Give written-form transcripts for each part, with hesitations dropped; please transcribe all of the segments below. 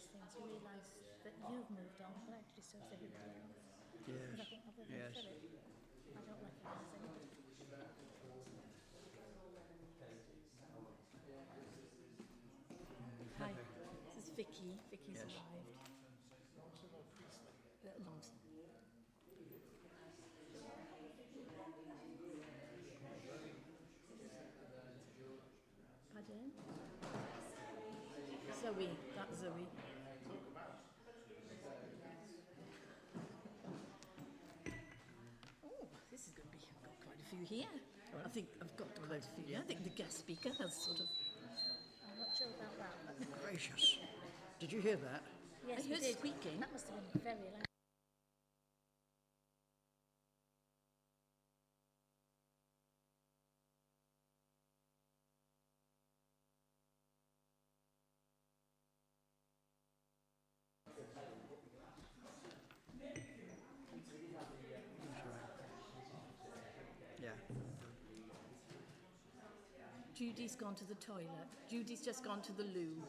these things, you realise that you've moved on, but actually so has everybody else. Because I think other than Philip, I don't recognise anybody. Hi, this is Vicky. Vicky's arrived. Lawson. Pardon? Zoe, that's Zoe. Oh, this is going to be, I've got quite a few here. I think I've got quite a few here. I think the guest speaker has sort of, I'm not sure about that. But Gracious. Did you hear that? yes, I heard squeaking. That must have been very loud. Yeah. Judy's gone to the toilet. Judy's just gone to the loo.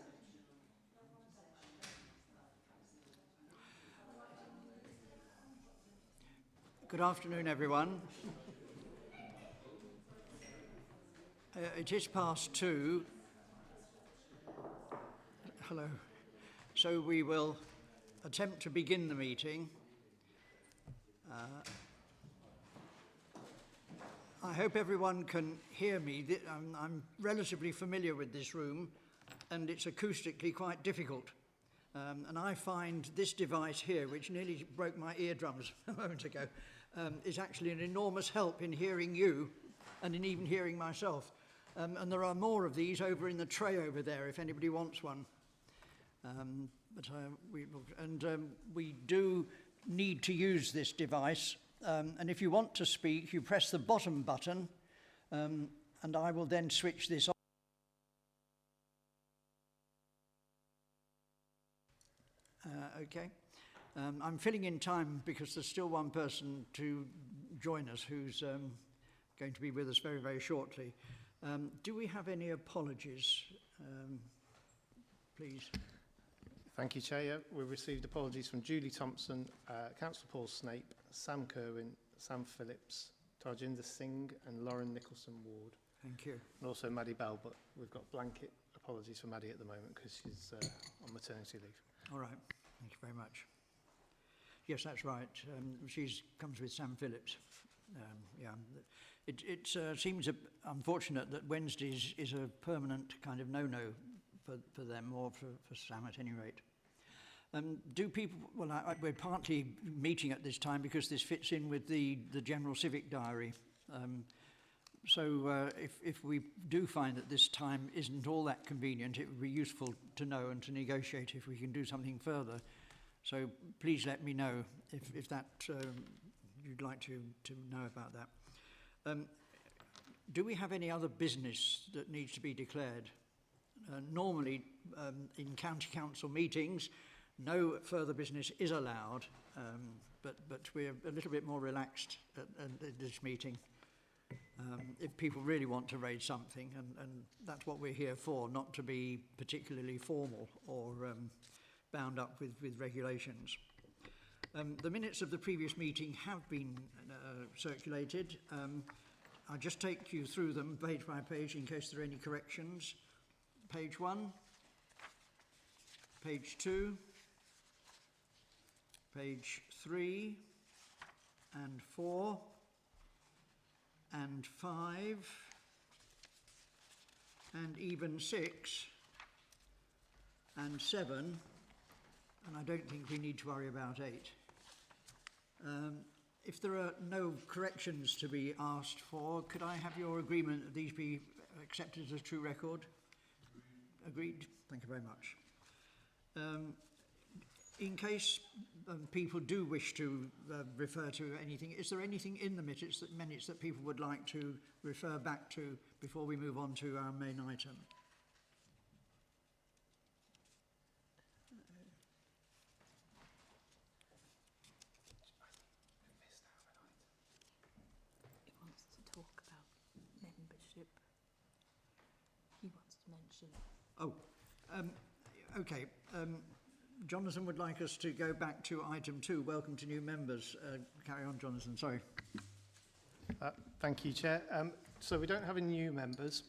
Good afternoon, everyone. It is past 2. Hello. So we will attempt to begin the meeting. I hope everyone can hear me. I'm relatively familiar with this room, and it's acoustically quite difficult. And I find this device here, which nearly broke my eardrums a moment ago, is actually an enormous help in hearing you and in even hearing myself. And there are more of these over in the tray over there if anybody wants one. We do need to use this device. And if you want to speak, you press the bottom button, and I will then switch this on. Okay. I'm filling in time because there's still one person to join us who's going to be with us very, very shortly. Do we have any apologies, please? Thank you, Chair. We've received apologies from Julie Thompson, Councillor Paul Snape, Sam Kerwin, Sam Phillips, Tarjinder Singh and Lauren Nicholson Ward. Thank you. And also Maddie Bell, but we've got blanket apologies for Maddie at the moment because she's on maternity leave. All right. Thank you very much. Yes, that's right. She comes with Sam Phillips. It seems unfortunate that Wednesdays is a permanent kind of no-no for them, or for Sam at any rate. Do people, we're partly meeting at this time because this fits in with the general civic diary. So if we do find that this time isn't all that convenient, it would be useful to know and to negotiate if we can do something further. So please let me know if that you'd like to know about that. Do we have any other business that needs to be declared? Normally, in county council meetings, no further business is allowed, but we're a little bit more relaxed at this meeting. If people really want to raise something, and that's what we're here for, not to be particularly formal or bound up with regulations. The minutes of the previous meeting have been circulated. I'll just take you through them page by page in case there are any corrections. Page 1, page 2, page 3 and 4 and 5 and even 6 and 7, and I don't think we need to worry about 8. If there are no corrections to be asked for, could I have your agreement that these be accepted as true record? Agreed. Thank you very much. In case people do wish to refer to anything, is there anything in the minutes that people would like to refer back to before we move on to our main item? He wants to talk about membership. He wants to mention. Oh, okay. Jonathan would like us to go back to item 2, welcome to new members. Carry on, Jonathan, sorry. Thank you, Chair. So we don't have any new members,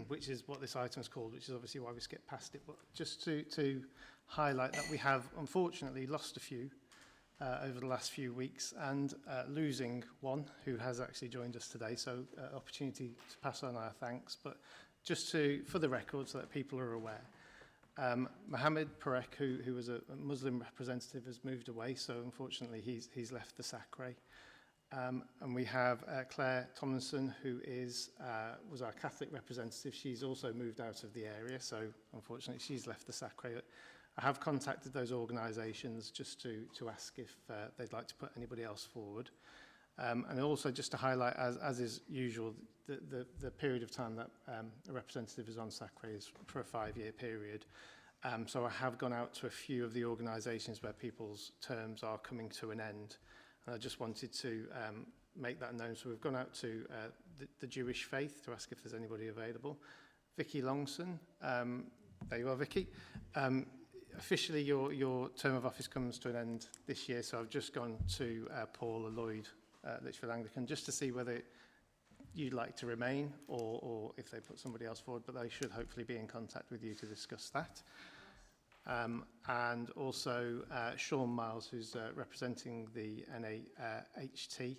which is what this item is called, which is obviously why we skipped past it. But just to highlight that we have, unfortunately, lost a few over the last few weeks, and losing one who has actually joined us today. So opportunity to pass on our thanks. But just for the record, so that people are aware, Mohammed Parek, who was a Muslim representative, has moved away. So unfortunately, he's left the Sacre. And we have Claire Tomlinson, who was our Catholic representative. She's also moved out of the area, so unfortunately she's left the Sacre. I have contacted those organisations just to ask if they'd like to put anybody else forward. And also just to highlight, as is usual, the period of time that a representative is on Sacre is for a 5-year period. So I have gone out to a few of the organisations where people's terms are coming to an end. And I just wanted to make that known. So we've gone out to the Jewish faith to ask if there's anybody available. Vicky Longson, there you are, Vicky. Officially, your term of office comes to an end this year, so I've just gone to Paula Lloyd, Lichfield Anglican, just to see whether you'd like to remain or if they put somebody else forward, but they should hopefully be in contact with you to discuss that. And also Sean Miles, who's representing the NAHT,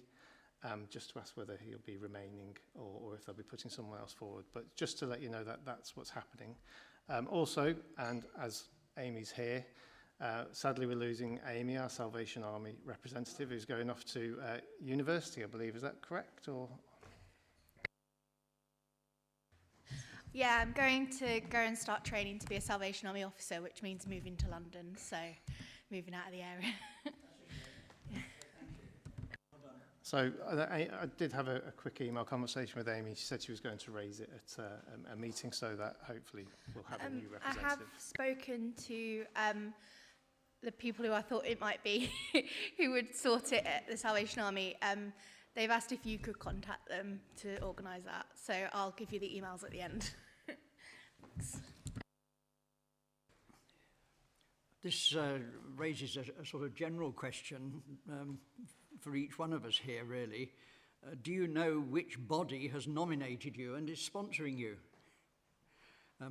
just to ask whether he'll be remaining or if they'll be putting someone else forward. But just to let you know that that's what's happening. Also, and as Amy's here, sadly we're losing Amy, our Salvation Army representative, who's going off to university, I believe. Is that correct? Or yeah, I'm going to go and start training to be a Salvation Army officer, which means moving to London, so moving out of the area. So I did have a quick email conversation with Amy. She said she was going to raise it at a meeting so that hopefully we'll have a new representative. I have spoken to the people who I thought it might be who would sort it at the Salvation Army. They've asked if you could contact them to organise that. So I'll give you the emails at the end. Thanks. This raises a sort of general question for each one of us here, really. Do you know which body has nominated you and is sponsoring you?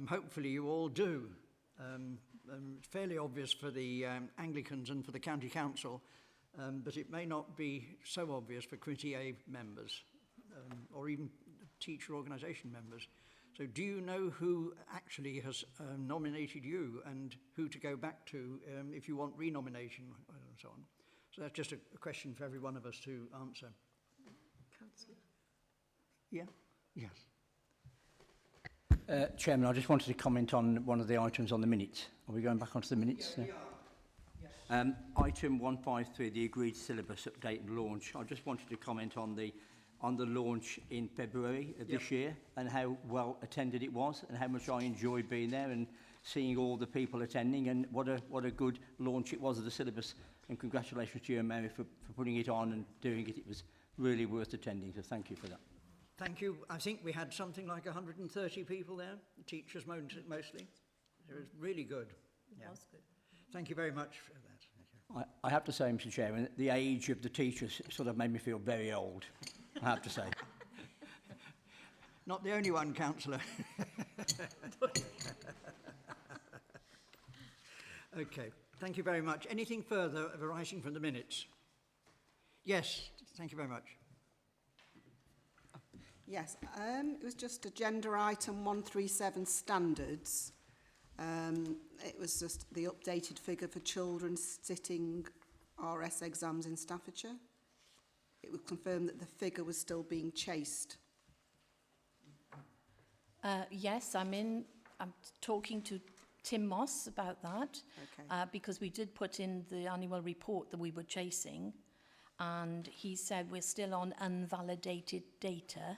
Hopefully you all do. It's fairly obvious for the Anglicans and for the County Council, but it may not be so obvious for Committee A members or even teacher organisation members. So do you know who actually has nominated you and who to go back to if you want renomination and so on? So that's just a question for every one of us to answer. Councillor. Yeah? Yes. Chairman, I just wanted to comment on one of the items on the minutes. Are we going back onto the minutes? Yeah, we are. Yes. Item 153, the agreed syllabus update and launch. I just wanted to comment on the launch in February of this year and how well attended it was and how much I enjoyed being there and seeing all the people attending, and what a good launch it was of the syllabus. And congratulations to you and Mary for putting it on and doing it. It was really worth attending, so thank you for that. Thank you. I think we had something like 130 people there, teachers mostly. It was really good. It was good. Thank you very much for that. I have to say, Mr. Chairman, the age of the teachers sort of made me feel very old, I have to say. Not the only one, Councillor. Okay, thank you very much. Anything further arising from the minutes? Yes, thank you very much. Yes, it was just agenda item 137 standards. It was just the updated figure for children sitting RS exams in Staffordshire. It would confirm that the figure was still being chased. Yes, I'm talking to Tim Moss about that, Okay. because we did put in the annual report that we were chasing, and he said we're still on unvalidated data,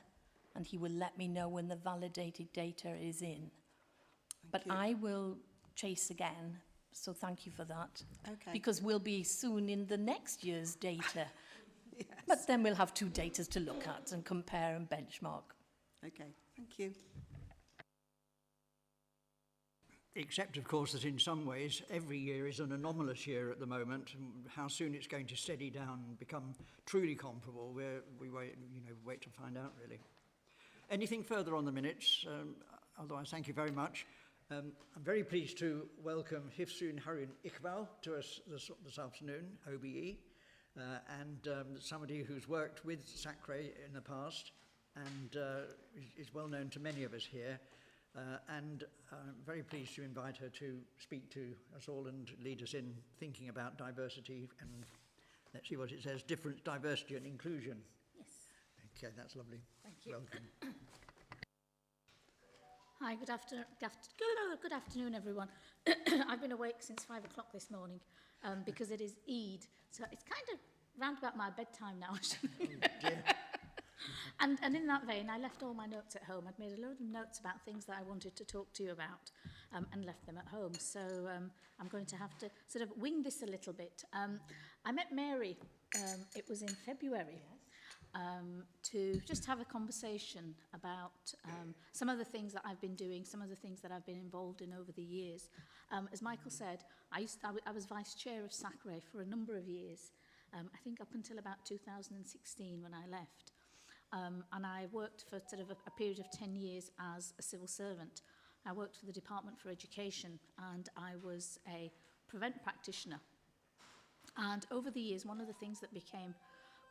and he will let me know when the validated data is in. But you. I will chase again, so thank you for that. Okay. Because we'll be soon in the next year's data. Yes. But then we'll have two datas to look at and compare and benchmark. Okay, thank you. except, of course, that in some ways every year is an anomalous year at the moment. And how soon it's going to steady down and become truly comparable, we wait to find out, really. Anything further on the minutes? Otherwise, thank you very much. I'm very pleased to welcome Hifsoon Harun Iqbal to us this afternoon, OBE, and somebody who's worked with Sacre in the past and is well known to many of us here. And I'm very pleased to invite her to speak to us all and lead us in thinking about diversity and, let's see what it says, difference, diversity and inclusion. Yes. Okay, that's lovely. Thank you. Welcome. Hi, good afternoon, everyone. I've been awake since 5 o'clock this morning because it is Eid. So it's kind of round about my bedtime now, actually. Oh, dear. And in that vein, I left all my notes at home. I'd made a load of notes about things that I wanted to talk to you about and left them at home. So I'm going to have to sort of wing this a little bit. I met Mary, it was in February, to just have a conversation about some of the things that I've been doing, some of the things that I've been involved in over the years. As Michael said, I was vice chair of Sacre for a number of years, I think up until about 2016 when I left. And I worked for sort of a period of 10 years as a civil servant. I worked for the Department for Education and I was a prevent practitioner. And over the years, one of the things that became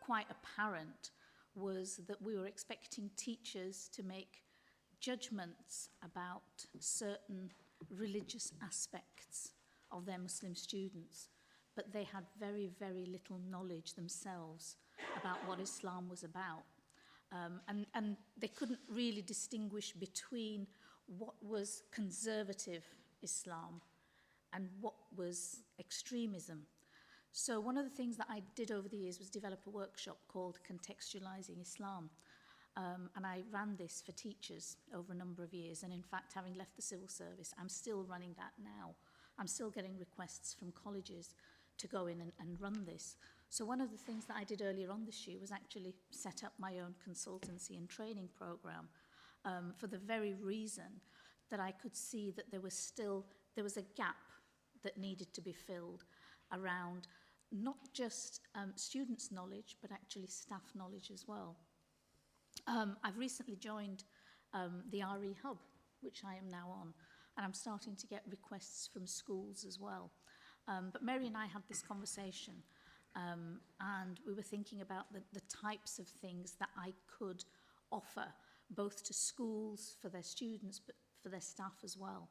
quite apparent was that we were expecting teachers to make judgments about certain religious aspects of their Muslim students, but they had very, very little knowledge themselves about what Islam was about. And they couldn't really distinguish between what was conservative Islam and what was extremism. So one of the things that I did over the years was develop a workshop called Contextualizing Islam. And I ran this for teachers over a number of years. And in fact, having left the civil service, I'm still running that now. I'm still getting requests from colleges to go in and run this. So one of the things that I did earlier on this year was actually set up my own consultancy and training program for the very reason that I could see that there was a gap that needed to be filled around not just students' knowledge, but actually staff knowledge as well. I've recently joined the RE Hub, which I am now on, and I'm starting to get requests from schools as well. But Mary and I had this conversation, and we were thinking about the types of things that I could offer, both to schools, for their students, but for their staff as well.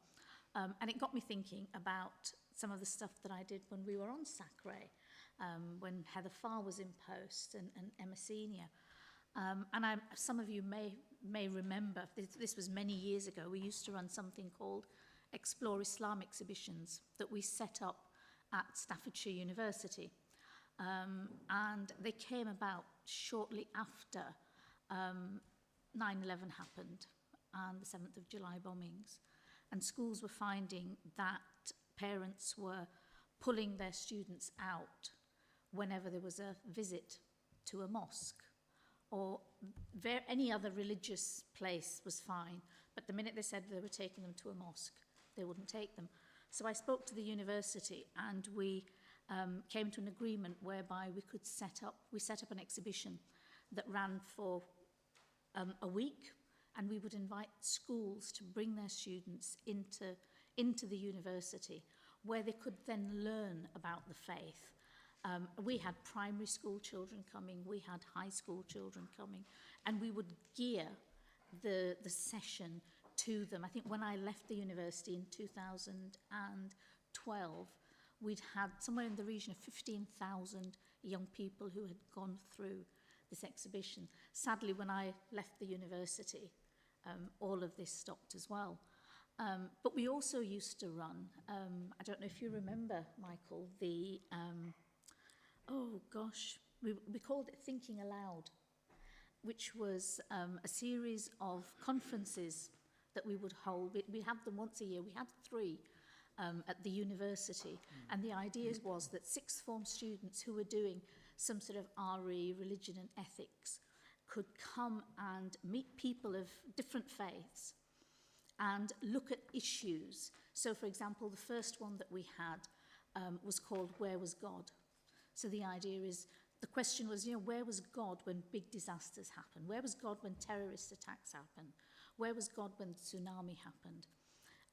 And it got me thinking about some of the stuff that I did when we were on Sacre, when Heather Farr was in post and Emma Senior. And some of you may remember, this was many years ago, we used to run something called Explore Islam exhibitions that we set up at Staffordshire University. And they came about shortly after 9/11 happened and the 7th of July bombings. And schools were finding that parents were pulling their students out whenever there was a visit to a mosque or any other religious place was fine. But the minute they said they were taking them to a mosque, they wouldn't take them. So I spoke to the university and we came to an agreement whereby we set up an exhibition that ran for a week, and we would invite schools to bring their students into the university where they could then learn about the faith. We had primary school children coming, we had high school children coming, and we would gear the session to them. I think when I left the university in 2012, we'd had somewhere in the region of 15,000 young people who had gone through this exhibition. Sadly, when I left the university, all of this stopped as well. But we also used to run, I don't know if you remember, Michael, we called it Thinking Aloud, which was a series of conferences that we would hold. We had them once a year. We had 3 at the university. And the idea was that sixth form students who were doing some sort of RE, religion and ethics, could come and meet people of different faiths and look at issues. So, for example, the first one that we had was called Where Was God? So the idea is, the question was, where was God when big disasters happened? Where was God when terrorist attacks happened? Where was God when the tsunami happened?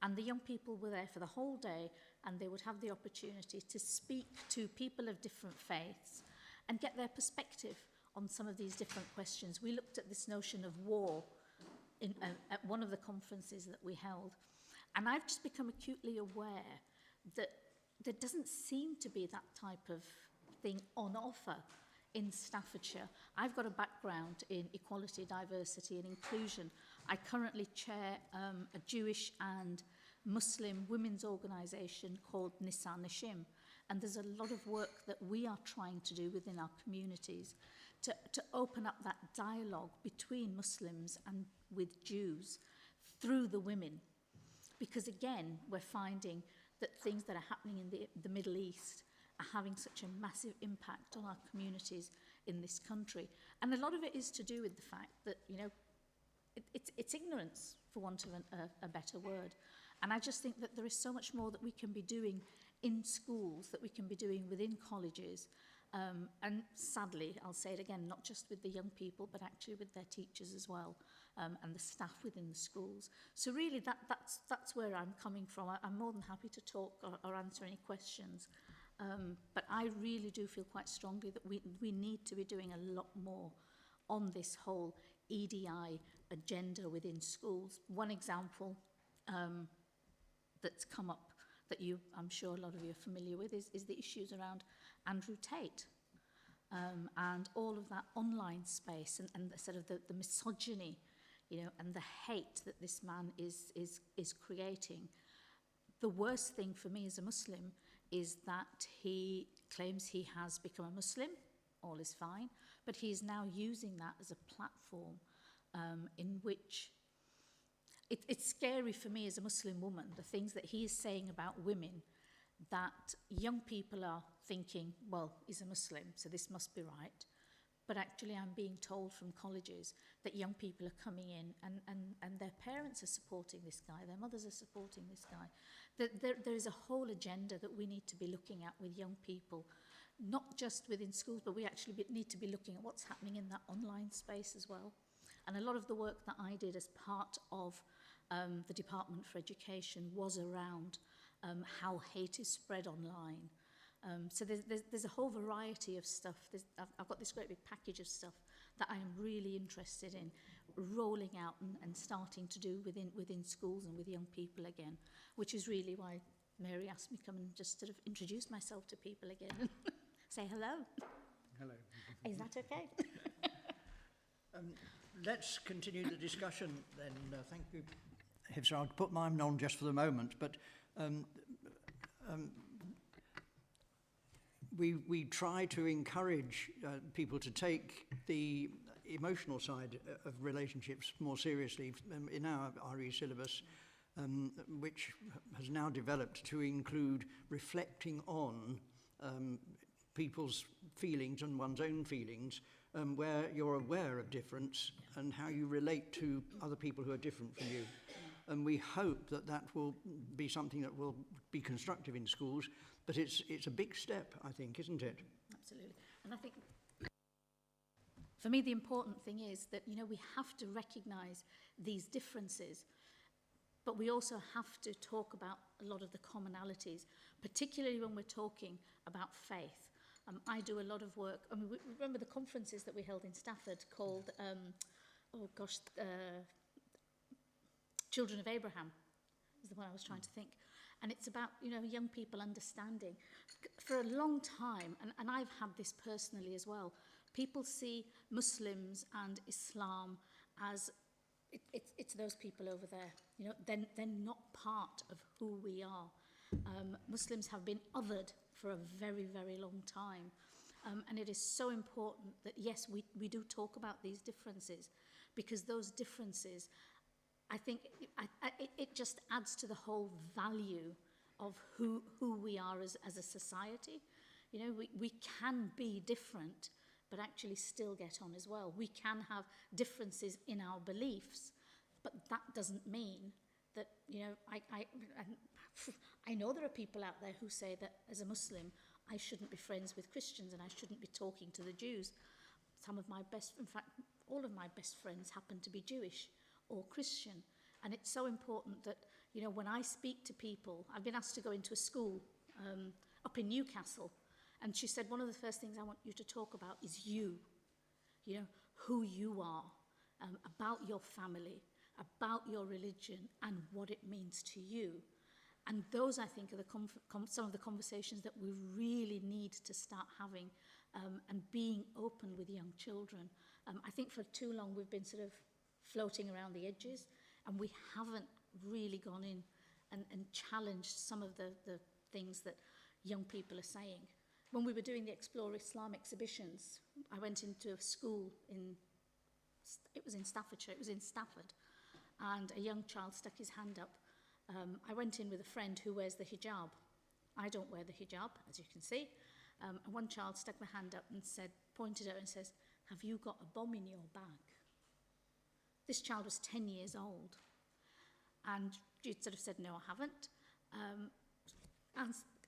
And the young people were there for the whole day, and they would have the opportunity to speak to people of different faiths and get their perspective on some of these different questions. We looked at this notion of war at one of the conferences that we held, and I've just become acutely aware that there doesn't seem to be that type of thing on offer in Staffordshire. I've got a background in equality, diversity and inclusion. I currently chair a Jewish and Muslim women's organisation called Nisa Nashim, and there's a lot of work that we are trying to do within our communities to open up that dialogue between Muslims and with Jews through the women. Because again, we're finding that things that are happening in the Middle East are having such a massive impact on our communities in this country. And a lot of it is to do with the fact that, it's ignorance, for want of a better word. And I just think that there is so much more that we can be doing in schools, that we can be doing within colleges. And sadly, I'll say it again, not just with the young people, but actually with their teachers as well, and the staff within the schools. So really, that's where I'm coming from. I'm more than happy to talk or answer any questions. But I really do feel quite strongly that we need to be doing a lot more on this whole EDI agenda within schools. One example that's come up that I'm sure a lot of you are familiar with is the issues around Andrew Tate and all of that online space and the sort of the misogyny, and the hate that this man is creating. The worst thing for me as a Muslim is that he claims he has become a Muslim, all is fine, but he is now using that as a platform in which it's scary for me as a Muslim woman, the things that he is saying about women, that young people are thinking, well, he's a Muslim, so this must be right. But actually I'm being told from colleges that young people are coming in and their parents are supporting this guy, their mothers are supporting this guy. There is a whole agenda that we need to be looking at with young people, not just within schools, but we actually need to be looking at what's happening in that online space as well. And a lot of the work that I did as part of the Department for Education was around how hate is spread online. So there's a whole variety of stuff. I've got this great big package of stuff that I am really interested in rolling out and starting to do within schools and with young people again, which is really why Mary asked me to come and just sort of introduce myself to people again and say hello. Hello. Is that okay? Let's continue the discussion then. Thank you. So I'll put mine on just for the moment, but we try to encourage people to take the emotional side of relationships more seriously in our RE syllabus, which has now developed to include reflecting on people's feelings and one's own feelings, where you're aware of difference and how you relate to other people who are different from you. And we hope that will be something that will be constructive in schools, but it's a big step, I think, isn't it? Absolutely. And I think for me the important thing is that we have to recognise these differences, but we also have to talk about a lot of the commonalities, particularly when we're talking about faith. I do a lot of work. I mean, remember the conferences that we held in Stafford called, Children of Abraham is the one I was trying to think. And it's about, young people understanding. For a long time, and I've had this personally as well, people see Muslims and Islam as, it's those people over there. They're not part of who we are. Muslims have been othered for a very, very long time. And it is so important that, yes, we do talk about these differences, because those differences, I think it just adds to the whole value of who we are as a society. We can be different, but actually still get on as well. We can have differences in our beliefs, but that doesn't mean that, you know, I know there are people out there who say that as a Muslim, I shouldn't be friends with Christians and I shouldn't be talking to the Jews. Some of my best, in fact, all of my best friends happen to be Jewish or Christian. And it's so important that, you know, when I speak to people, I've been asked to go into a school up in Newcastle, and she said, one of the first things I want you to talk about is you know, who you are, about your family, about your religion, and what it means to you. And those, I think, are some of the conversations that we really need to start having, and being open with young children. I think for too long we've been sort of floating around the edges, and we haven't really gone in and challenged some of the things that young people are saying. When we were doing the Explore Islam exhibitions, I went into a school it was in Staffordshire, it was in Stafford, and a young child stuck his hand up. I went in with a friend who wears the hijab. I don't wear the hijab, as you can see. And one child stuck the hand up and pointed out and says, "Have you got a bomb in your bag?" This child was 10 years old. And she sort of said, "No, I haven't."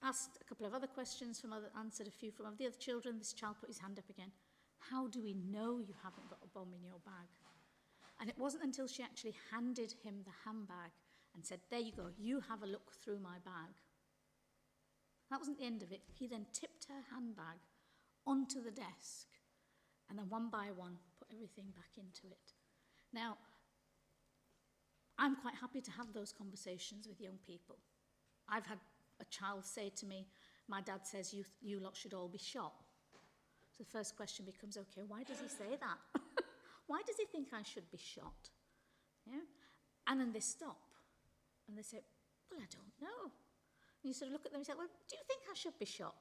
Asked a couple of other questions, answered a few from the other children. This child put his hand up again. "How do we know you haven't got a bomb in your bag?" And it wasn't until she actually handed him the handbag and said, "There you go, you have a look through my bag." That wasn't the end of it. He then tipped her handbag onto the desk and then one by one put everything back into it. Now, I'm quite happy to have those conversations with young people. I've had a child say to me, "My dad says you lot should all be shot." So the first question becomes, okay, why does he say that? Why does he think I should be shot? Yeah? And then they stop and they say, "Well, I don't know." And you sort of look at them and say, "Well, do you think I should be shot?"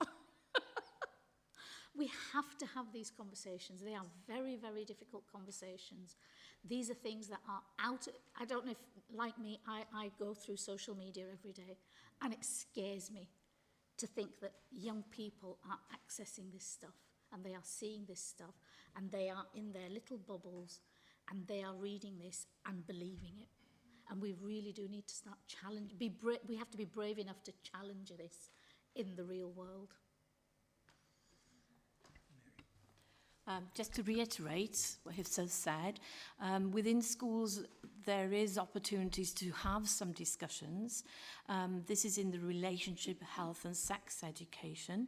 We have to have these conversations. They are very, very difficult conversations. These are things that are I don't know if, like me, I go through social media every day, and it scares me to think that young people are accessing this stuff, and they are seeing this stuff, and they are in their little bubbles, and they are reading this and believing it. And we really do need to start we have to be brave enough to challenge this in the real world. Just to reiterate what Hifsa said, within schools there is opportunities to have some discussions. This is in the relationship, health and sex education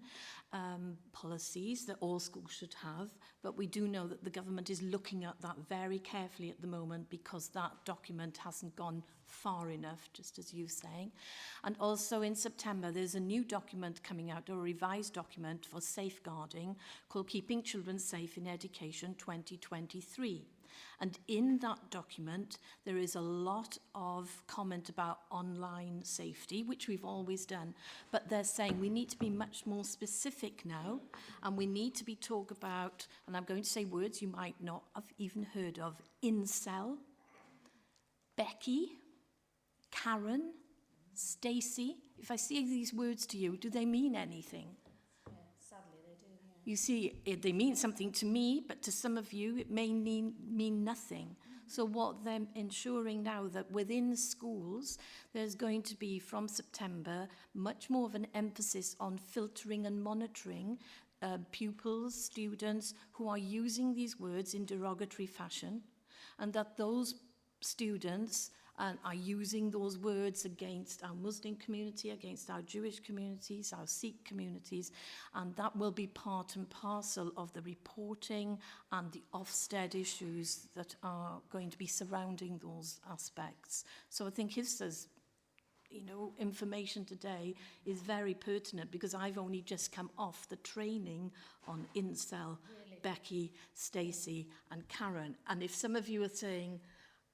policies that all schools should have, but we do know that the government is looking at that very carefully at the moment because that document hasn't gone far enough, just as you're saying. And also in September there's a new document coming out, or a revised document for safeguarding, called Keeping Children Safe in Education 2023. And in that document, there is a lot of comment about online safety, which we've always done. But they're saying we need to be much more specific now, and we need to be talk about, and I'm going to say words you might not have even heard of, incel, Becky, Karen, Stacey. If I say these words to you, do they mean anything? Yeah, sadly they do. Yeah. You see, they mean something to me, but to some of you, it may mean nothing. So what they're ensuring now that within schools, there's going to be, from September, much more of an emphasis on filtering and monitoring pupils, students who are using these words in derogatory fashion, and that those students are using those words against our Muslim community, against our Jewish communities, our Sikh communities, and that will be part and parcel of the reporting and the Ofsted issues that are going to be surrounding those aspects. So I think Hifsa's information today is very pertinent because I've only just come off the training on incel, really? Becky, Stacey and Karen. And if some of you are saying,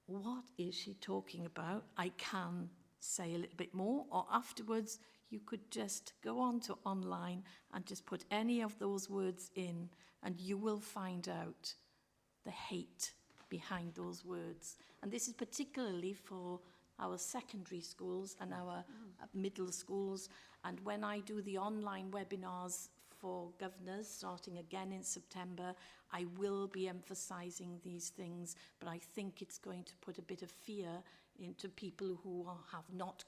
what is she talking about? I can say a little bit more, or afterwards you could just go on to online and just put any of those words in and you will find out the hate behind those words. And this is particularly for our secondary schools and our middle schools. And when I do the online webinars for governors, starting again in September, I will be emphasising these things, but I think it's going to put a bit of fear into people who have not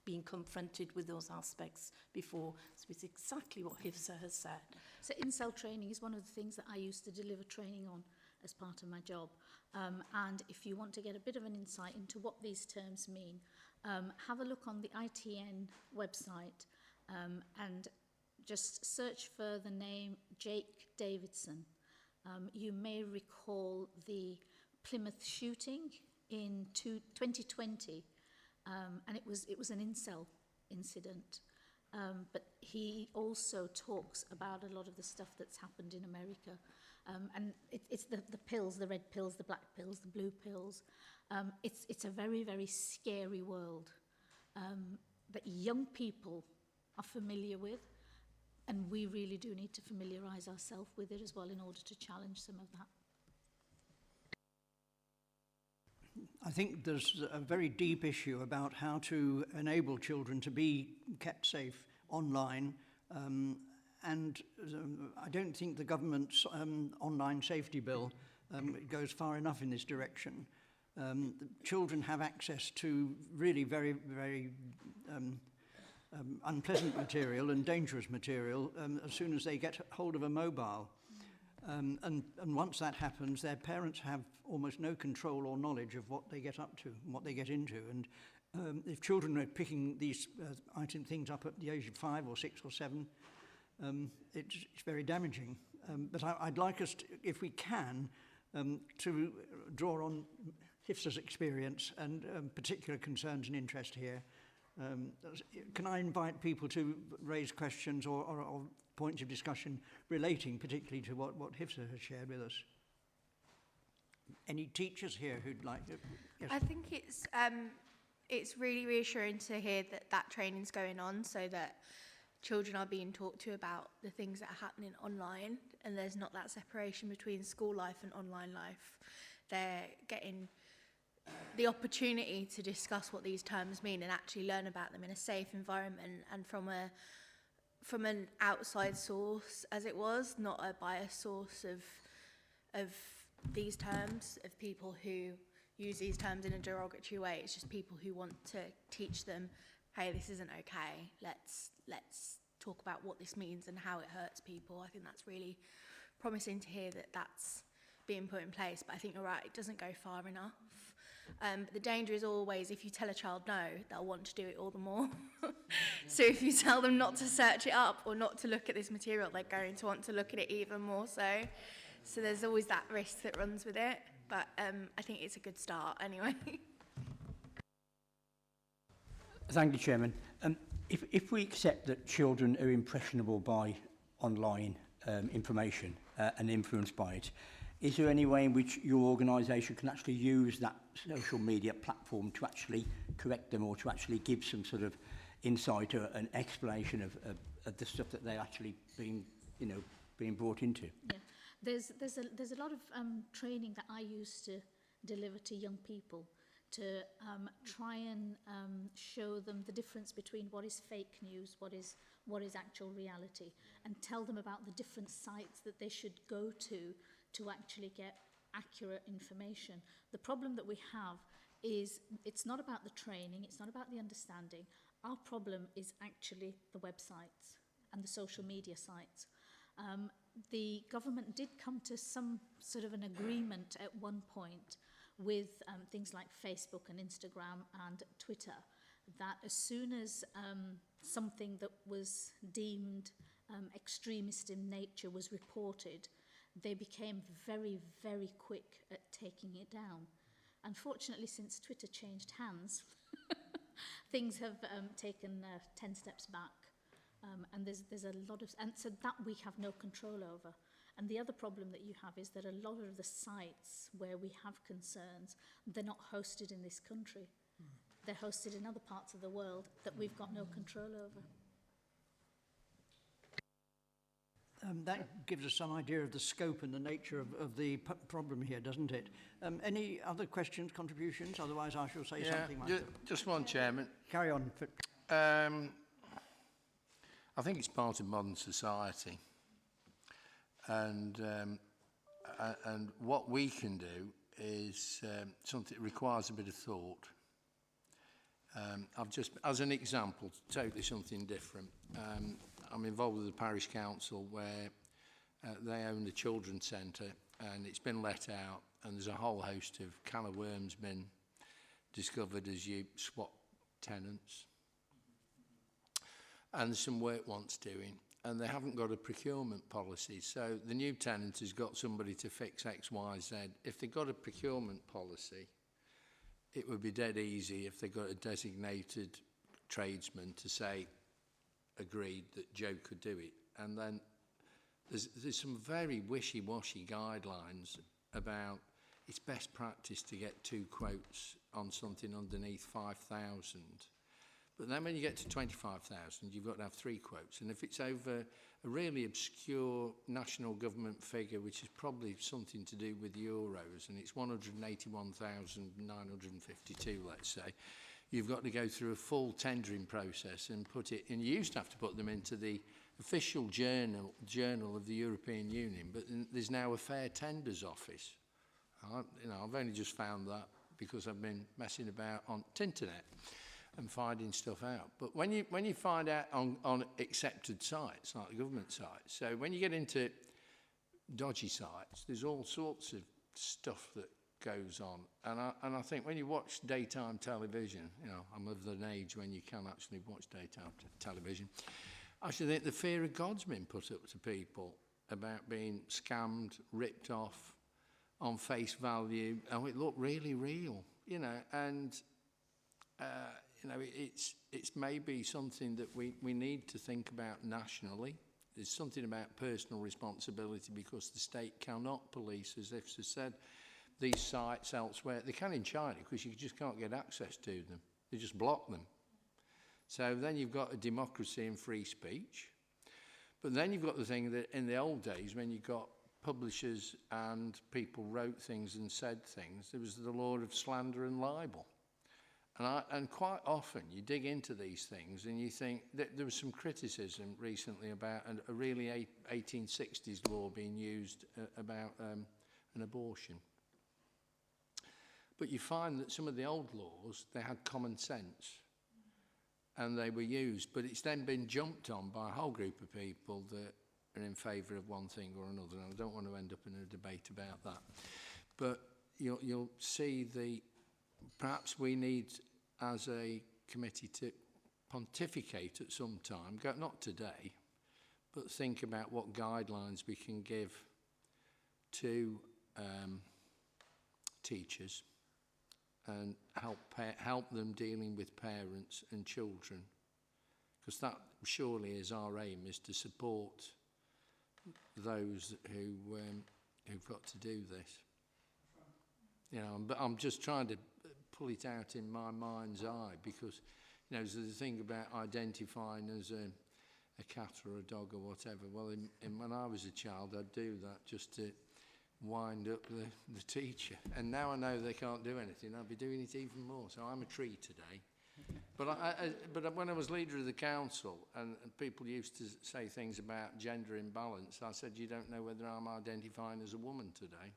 been confronted with those aspects before. So it's exactly what Hifsa has said. So incel training is one of the things that I used to deliver training on as part of my job. And if you want to get a bit of an insight into what these terms mean, have a look on the ITN website and just search for the name Jake Davidson. You may recall the Plymouth shooting in 2020, and it was an incel incident. But he also talks about a lot of the stuff that's happened in America. And it's the pills, the red pills, the black pills, the blue pills. It's a very, very scary world that young people are familiar with. And we really do need to familiarise ourselves with it as well in order to challenge some of that. I think there's a very deep issue about how to enable children to be kept safe online, and I don't think the government's online safety bill goes far enough in this direction. The children have access to really very, very unpleasant material and dangerous material as soon as they get hold of a mobile. And once that happens, their parents have almost no control or knowledge of what they get up to and what they get into. And if children are picking these things up at the age of 5 or 6 or 7, it's very damaging. But I'd like us, to, if we can, to draw on Hifsa's experience and particular concerns and interest here. Can I invite people to raise questions or points of discussion relating particularly to what Hifsa has shared with us? Any teachers here who'd like to? Yes. I think it's really reassuring to hear that training's going on, so that children are being talked to about the things that are happening online, and there's not that separation between school life and online life. They're getting the opportunity to discuss what these terms mean and actually learn about them in a safe environment and from an outside source, as it was, not a biased source of these terms, of people who use these terms in a derogatory way. It's just people who want to teach them, hey, this isn't okay. Let's talk about what this means and how it hurts people. I think that's really promising to hear that that's being put in place. But I think you're right, it doesn't go far enough. The danger is always, if you tell a child no, they'll want to do it all the more. So if you tell them not to search it up or not to look at this material, they're going to want to look at it even more so. So there's always that risk that runs with it. But I think it's a good start anyway. Thank you, Chairman. If we accept that children are impressionable by online information and influenced by it, is there any way in which your organisation can actually use that social media platform to actually correct them or to actually give some sort of insight or an explanation of the stuff that they're actually being brought into? Yeah. There's a lot of training that I used to deliver to young people to try and show them the difference between what is fake news, what is actual reality, and tell them about the different sites that they should go to actually get accurate information. The problem that we have is it's not about the training, it's not about the understanding. Our problem is actually the websites and the social media sites. The government did come to some sort of an agreement at one point with things like Facebook and Instagram and Twitter, that as soon as something that was deemed extremist in nature was reported, they became very, very quick at taking it down. Unfortunately, since Twitter changed hands, things have taken 10 steps back. And there's a lot of, and so that we have no control over. And the other problem that you have is that a lot of the sites where we have concerns, they're not hosted in this country. They're hosted in other parts of the world that we've got no control over. That gives us some idea of the scope and the nature of the problem here, doesn't it? Any other questions, contributions? Otherwise, I shall say something myself. Just one, Chairman. Carry on. I think it's part of modern society, and what we can do is something that requires a bit of thought. I've just, as an example, totally something different. I'm involved with the parish council where they own the children's centre, and it's been let out, and there's a whole host of can of worms been discovered as you swap tenants. And some work wants doing, and they haven't got a procurement policy. So the new tenant has got somebody to fix X, Y, Z. If they've got a procurement policy, it would be dead easy if they got a designated tradesman to say, agreed that Joe could do it. And then there's some very wishy-washy guidelines about it's best practice to get 2 quotes on something underneath 5,000. But then when you get to 25,000, you've got to have 3 quotes. And if it's over a really obscure national government figure, which is probably something to do with euros, and it's 181,952, let's say, you've got to go through a full tendering process and put it, and you used to have to put them into the official journal of the European Union, but there's now a fair tenders office. I've only just found that because I've been messing about on the internet and finding stuff out. But when you find out on accepted sites, like the government sites, so when you get into dodgy sites, there's all sorts of stuff that goes on. And I think when you watch daytime television, I'm of an age when you can actually watch daytime television, I actually think the fear of God's been put up to people about being scammed, ripped off on face value. Oh, it looked really real, and it's maybe something that we need to think about nationally. There's something about personal responsibility because the state cannot police, as if they said, these sites elsewhere. They can in China because you just can't get access to them. They just block them. So then you've got a democracy and free speech. But then you've got the thing that in the old days when you got publishers and people wrote things and said things, there was the law of slander and libel. And quite often you dig into these things and you think that there was some criticism recently about a really 1860s law being used about an abortion. But you find that some of the old laws, they had common sense and they were used, but it's then been jumped on by a whole group of people that are in favour of one thing or another. And I don't want to end up in a debate about that. But you'll see perhaps we need, as a committee, to pontificate at some time, not today, but think about what guidelines we can give to teachers and help them dealing with parents and children, because that surely is our aim, is to support those who've got to do this. But I'm just trying to pull it out in my mind's eye, because there's the thing about identifying as a cat or a dog or whatever. Well, when I was a child, I'd do that just to wind up the teacher. And now I know they can't do anything, I'll be doing it even more. So I'm a tree today. But but when I was leader of the council and people used to say things about gender imbalance, I said, you don't know whether I'm identifying as a woman today.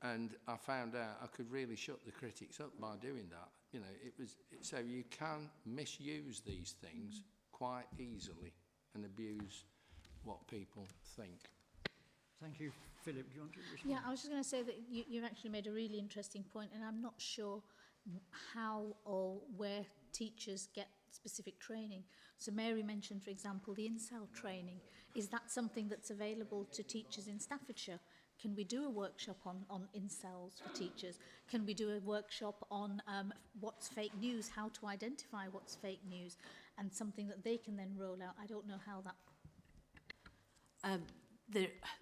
And I found out I could really shut the critics up by doing that. So you can misuse these things quite easily and abuse what people think. Thank you. Philip, do you want to respond? Yeah, I was just going to say that you've actually made a really interesting point, and I'm not sure how or where teachers get specific training. So Mary mentioned, for example, the incel training. Is that something that's available to teachers in Staffordshire? Can we do a workshop on incels for teachers? Can we do a workshop on what's fake news, how to identify what's fake news, and something that they can then roll out? I don't know how that...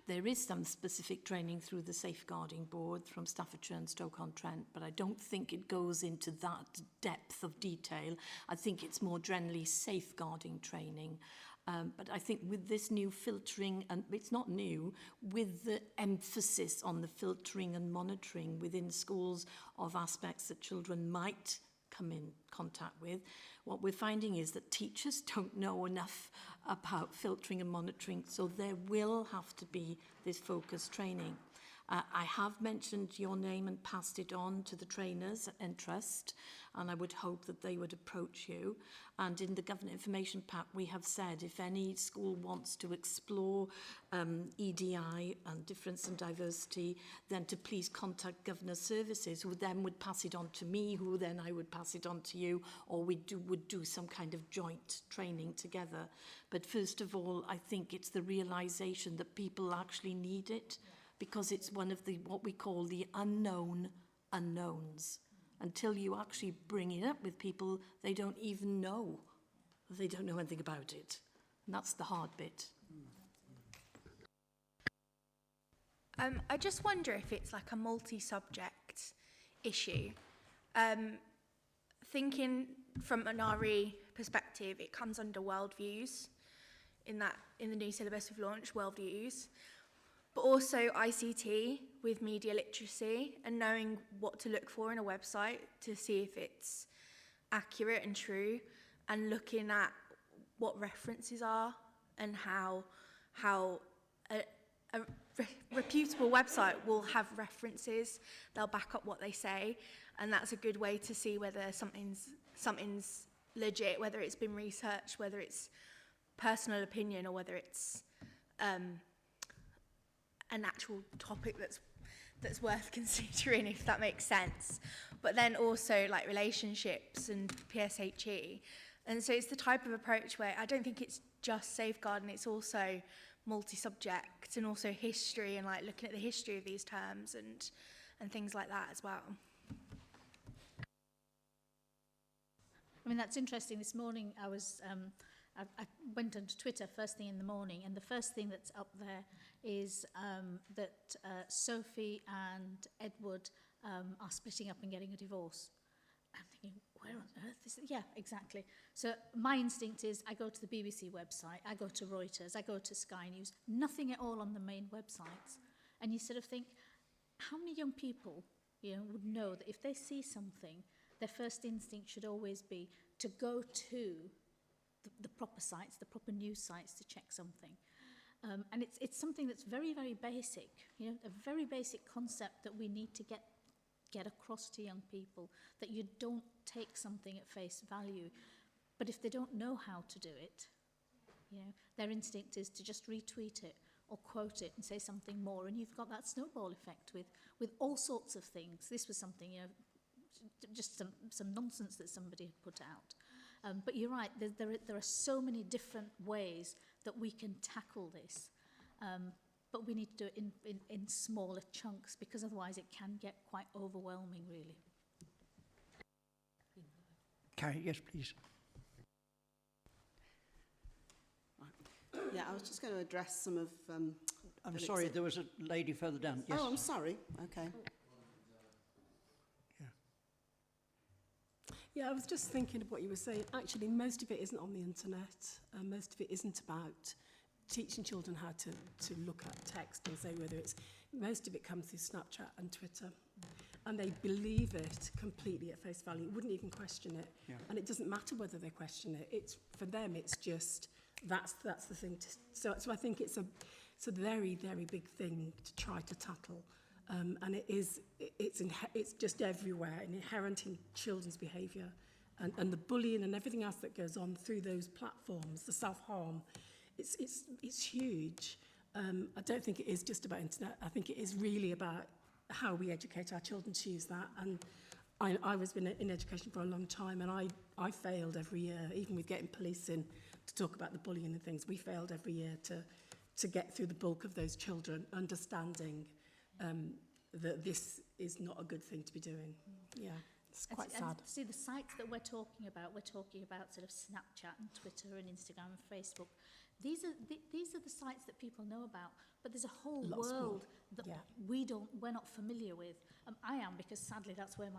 There is some specific training through the Safeguarding Board from Staffordshire and Stoke-on-Trent, but I don't think it goes into that depth of detail. I think it's more generally safeguarding training. But I think with this new filtering, and it's not new, with the emphasis on the filtering and monitoring within schools of aspects that children might come in contact with, what we're finding is that teachers don't know enough about filtering and monitoring, so there will have to be this focused training. I have mentioned your name and passed it on to the trainers and trust, and I would hope that they would approach you. And in the Government Information Pack, we have said if any school wants to explore EDI and difference and diversity, then to please contact Governor Services, who then would pass it on to me, who then I would pass it on to you, or would do some kind of joint training together. But first of all, I think it's the realisation that people actually need it, because it's one of the what we call the unknown unknowns. Until you actually bring it up with people, they don't even know. They don't know anything about it. And that's the hard bit. I just wonder if it's like a multi-subject issue. Thinking from an RE perspective, it comes under worldviews. In the new syllabus we've launched, worldviews. But also ICT with media literacy and knowing what to look for in a website to see if it's accurate and true, and looking at what references are and how a reputable website will have references. They'll back up what they say, and that's a good way to see whether something's legit, whether it's been researched, whether it's personal opinion, or whether it's an actual topic that's worth considering, if that makes sense. But then also like relationships and PSHE. And so it's the type of approach where I don't think it's just safeguarding, it's also multi-subject and also history, and like looking at the history of these terms and things like that as well. I mean, that's interesting. This morning I went onto Twitter first thing in the morning, and the first thing that's up there is that Sophie and Edward are splitting up and getting a divorce. I'm thinking, where on earth is it? Yeah, exactly. So my instinct is I go to the BBC website, I go to Reuters, I go to Sky News, nothing at all on the main websites. And you sort of think, how many young people, would know that if they see something, their first instinct should always be to go to the proper sites, the proper news sites to check something. And it's something that's very, very basic, a very basic concept that we need to get across to young people, that you don't take something at face value. But if they don't know how to do it, their instinct is to just retweet it or quote it and say something more, and you've got that snowball effect with all sorts of things. This was something, just some nonsense that somebody had put out. But you're right, there are so many different ways that we can tackle this. But we need to do it in smaller chunks, because otherwise it can get quite overwhelming, really. Carrie, yes, please. Yeah, I was just going to address some of... I'm sorry, there was a lady further down. Yes. Oh, I'm sorry. Okay. Yeah, I was just thinking of what you were saying. Actually, most of it isn't on the internet. Most of it isn't about teaching children how to look at text and say whether it's... Most of it comes through Snapchat and Twitter. And they believe it completely at face value. Wouldn't even question it. Yeah. And it doesn't matter whether they question it. It's for them, it's just... That's the thing. So I think it's a very, very big thing to try to tackle. And it's just everywhere and inherent in children's behaviour, and the bullying and everything else that goes on through those platforms, the self-harm, it's huge. I don't think it is just about internet. I think it is really about how we educate our children to use that. And I was been in education for a long time, and I failed every year, even with getting police in to talk about the bullying and things. We failed every year to get through the bulk of those children, understanding that this is not a good thing to be doing. Yeah, it's quite sad. And see, the sites that we're talking about sort of Snapchat and Twitter and Instagram and Facebook. These are the sites that people know about, but there's a whole world that we're not familiar with. I am, because sadly that's where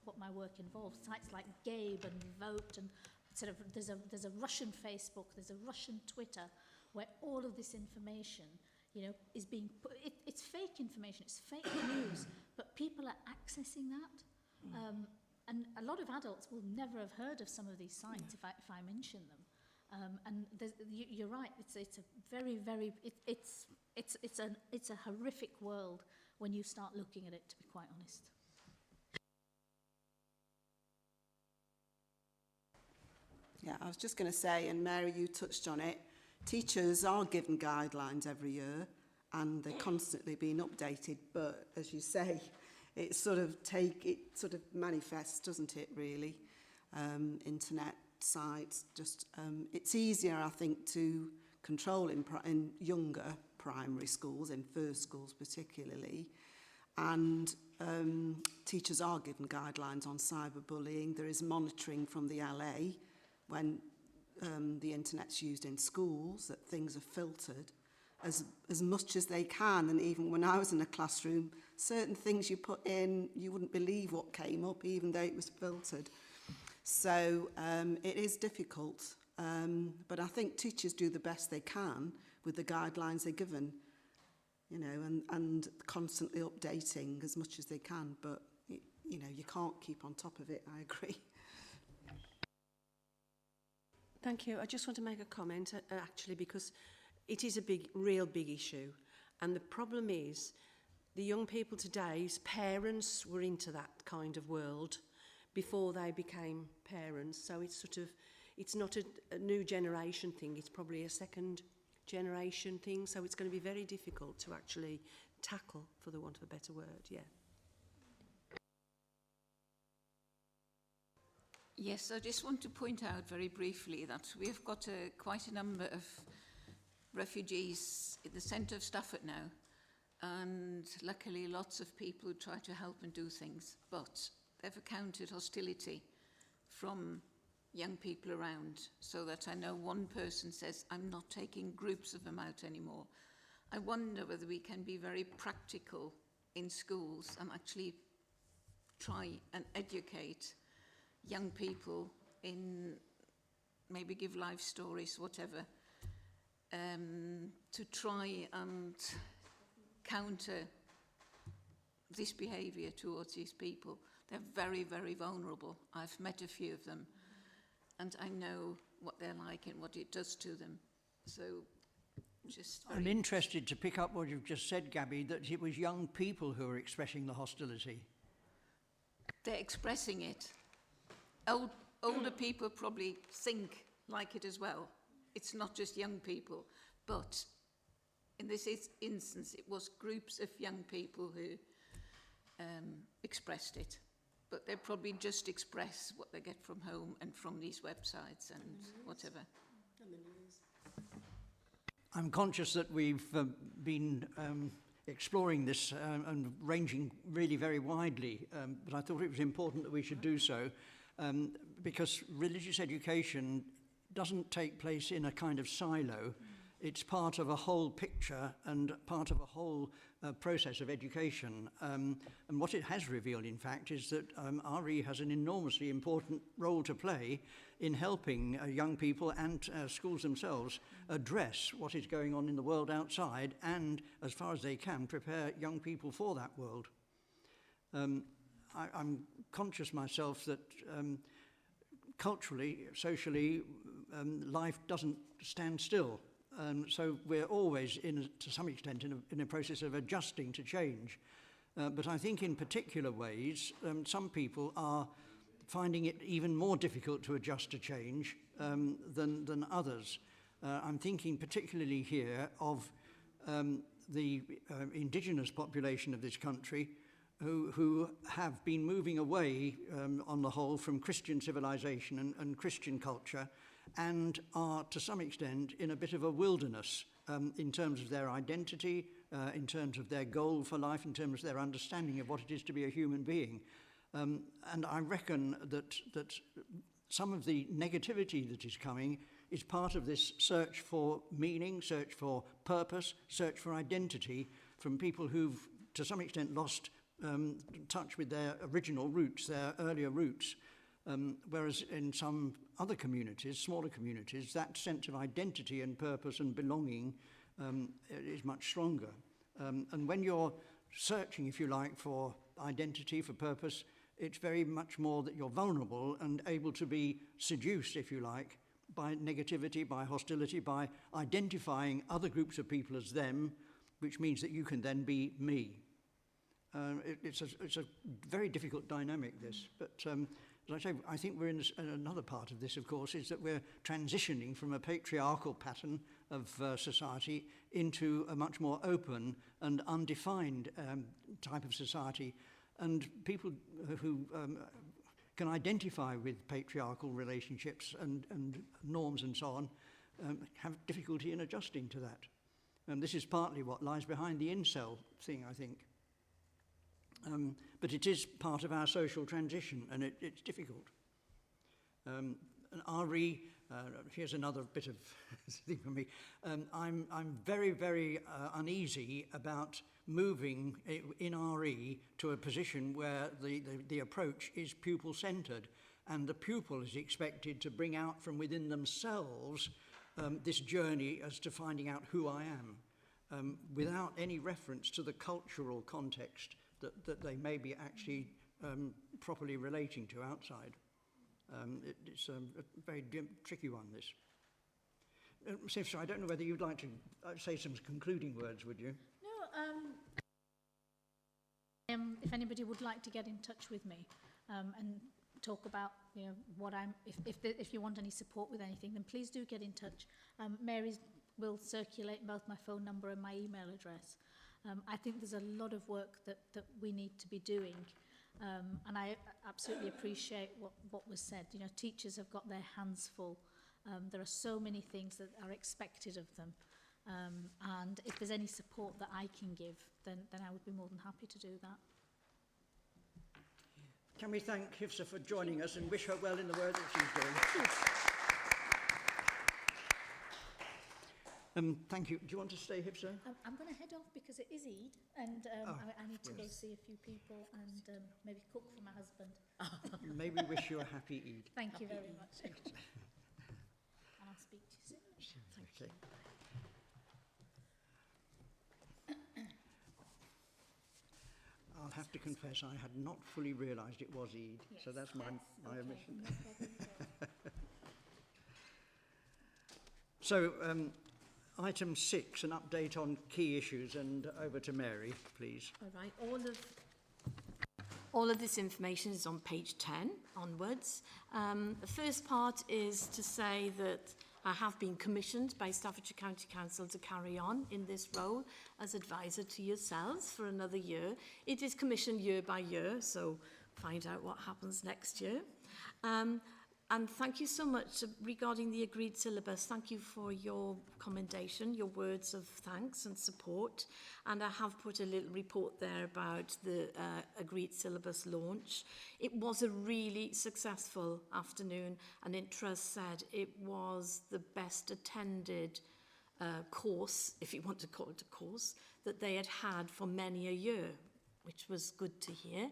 what my work involves. Sites like Gabe and Vote, and sort of there's a Russian Facebook, there's a Russian Twitter, where all of this information, is being put. It's fake information, it's fake news, but people are accessing that. And a lot of adults will never have heard of some of these sites if I mention them. And you're right. It's a very, very. It's a horrific world when you start looking at it, to be quite honest. Yeah, I was just going to say, and Mary, you touched on it, teachers are given guidelines every year and they're constantly being updated, but as you say, it sort of manifests, doesn't it, really? Internet sites, it's easier, I think, to control in younger primary schools, in first schools particularly, and teachers are given guidelines on cyberbullying. There is monitoring from the LA when the internet's used in schools, that things are filtered as much as they can. And even when I was in a classroom, certain things you put in, you wouldn't believe what came up, even though it was filtered. So it is difficult, but I think teachers do the best they can with the guidelines they're given, you know, and constantly updating as much as they can. But, you know, you can't keep on top of it, I agree. Thank you. I just want to make a comment, actually, because it is a real big issue. And the problem is, the young people today's parents were into that kind of world before they became parents. So it's not a new generation thing. It's probably a second generation thing. So it's going to be very difficult to actually tackle, for the want of a better word, yeah. Yes, I just want to point out very briefly that we've got quite a number of refugees in the centre of Stafford now, and luckily lots of people try to help and do things, but they've encountered hostility from young people around, so that I know one person says, I'm not taking groups of them out anymore. I wonder whether we can be very practical in schools and actually try and educate young people in, maybe give life stories, whatever, to try and counter this behaviour towards these people. They're very, very vulnerable. I've met a few of them, and I know what they're like and what it does to them. So just I'm interested to pick up what you've just said, Gabby, that it was young people who were expressing the hostility. They're expressing it. Older people probably think like it as well. It's not just young people, but in this instance, it was groups of young people who expressed it. But they probably just express what they get from home and from these websites and whatever. I'm conscious that we've been exploring this and ranging really very widely, but I thought it was important that we should do so. Because religious education doesn't take place in a kind of silo. It's part of a whole picture and part of a whole process of education. And what it has revealed, in fact, is that RE has an enormously important role to play in helping young people and schools themselves address what is going on in the world outside and, as far as they can, prepare young people for that world. I'm conscious myself that culturally, socially, life doesn't stand still. So we're always, to some extent, in a process of adjusting to change. But I think in particular ways, some people are finding it even more difficult to adjust to change than others. I'm thinking particularly here of the indigenous population of this country, who have been moving away, on the whole, from Christian civilization and Christian culture, and are, to some extent, in a bit of a wilderness in terms of their identity, in terms of their goal for life, in terms of their understanding of what it is to be a human being. And I reckon that some of the negativity that is coming is part of this search for meaning, search for purpose, search for identity from people who've, to some extent, lost touch with their original roots, their earlier roots, whereas in some other communities, smaller communities, that sense of identity and purpose and belonging is much stronger. And when you're searching, if you like, for identity, for purpose, it's very much more that you're vulnerable and able to be seduced, if you like, by negativity, by hostility, by identifying other groups of people as them, which means that you can then be me. It's a very difficult dynamic, this. But as I say, I think we're in another part of this, of course, is that we're transitioning from a patriarchal pattern of society into a much more open and undefined type of society. And people who can identify with patriarchal relationships and norms and so on have difficulty in adjusting to that. And this is partly what lies behind the incel thing, I think. But it is part of our social transition, and it's difficult. And RE, here's another bit of thing for me. I'm very, very uneasy about moving in RE to a position where the approach is pupil-centred, and the pupil is expected to bring out from within themselves this journey as to finding out who I am, without any reference to the cultural context that they may be actually properly relating to outside. It's a very tricky one, this. So I don't know whether you'd like to say some concluding words, would you? No, if anybody would like to get in touch with me and talk about, you know, what if you want any support with anything, then please do get in touch. Mary will circulate both my phone number and my email address. I think there's a lot of work that we need to be doing, and I absolutely appreciate what was said. You know, teachers have got their hands full. There are so many things that are expected of them, and if there's any support that I can give, then I would be more than happy to do that. Can we thank Hifsa for joining us and wish her well in the work that she's doing? Thank you. Do you want to stay, Hifsa? I'm going to head off because it is Eid, and I need to go see a few people and maybe cook for my husband. May we wish you a happy Eid. Thank you very much. And I'll speak to you soon. Okay. I'll have to confess I had not fully realised it was Eid, so that's my omission. No problem. So, item 6, an update on key issues, and over to Mary, please. All right, all of this information is on page 10 onwards. The first part is to say that I have been commissioned by Staffordshire County Council to carry on in this role as advisor to yourselves for another year. It is commissioned year by year, so find out what happens next year. And thank you so much regarding the agreed syllabus. Thank you for your commendation, your words of thanks and support. And I have put a little report there about the agreed syllabus launch. It was a really successful afternoon, and in Trust said it was the best attended course, if you want to call it a course, that they had had for many a year, which was good to hear.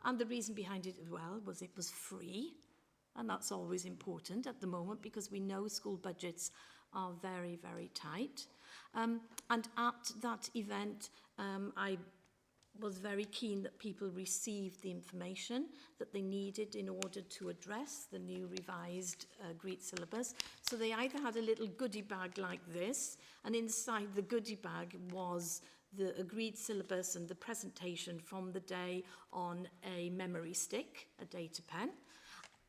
And the reason behind it as well was it was free. And that's always important at the moment because we know school budgets are very, very tight. And at that event, I was very keen that people received the information that they needed in order to address the new revised Greek syllabus. So they either had a little goodie bag like this, and inside the goodie bag was the agreed syllabus and the presentation from the day on a memory stick, a data pen,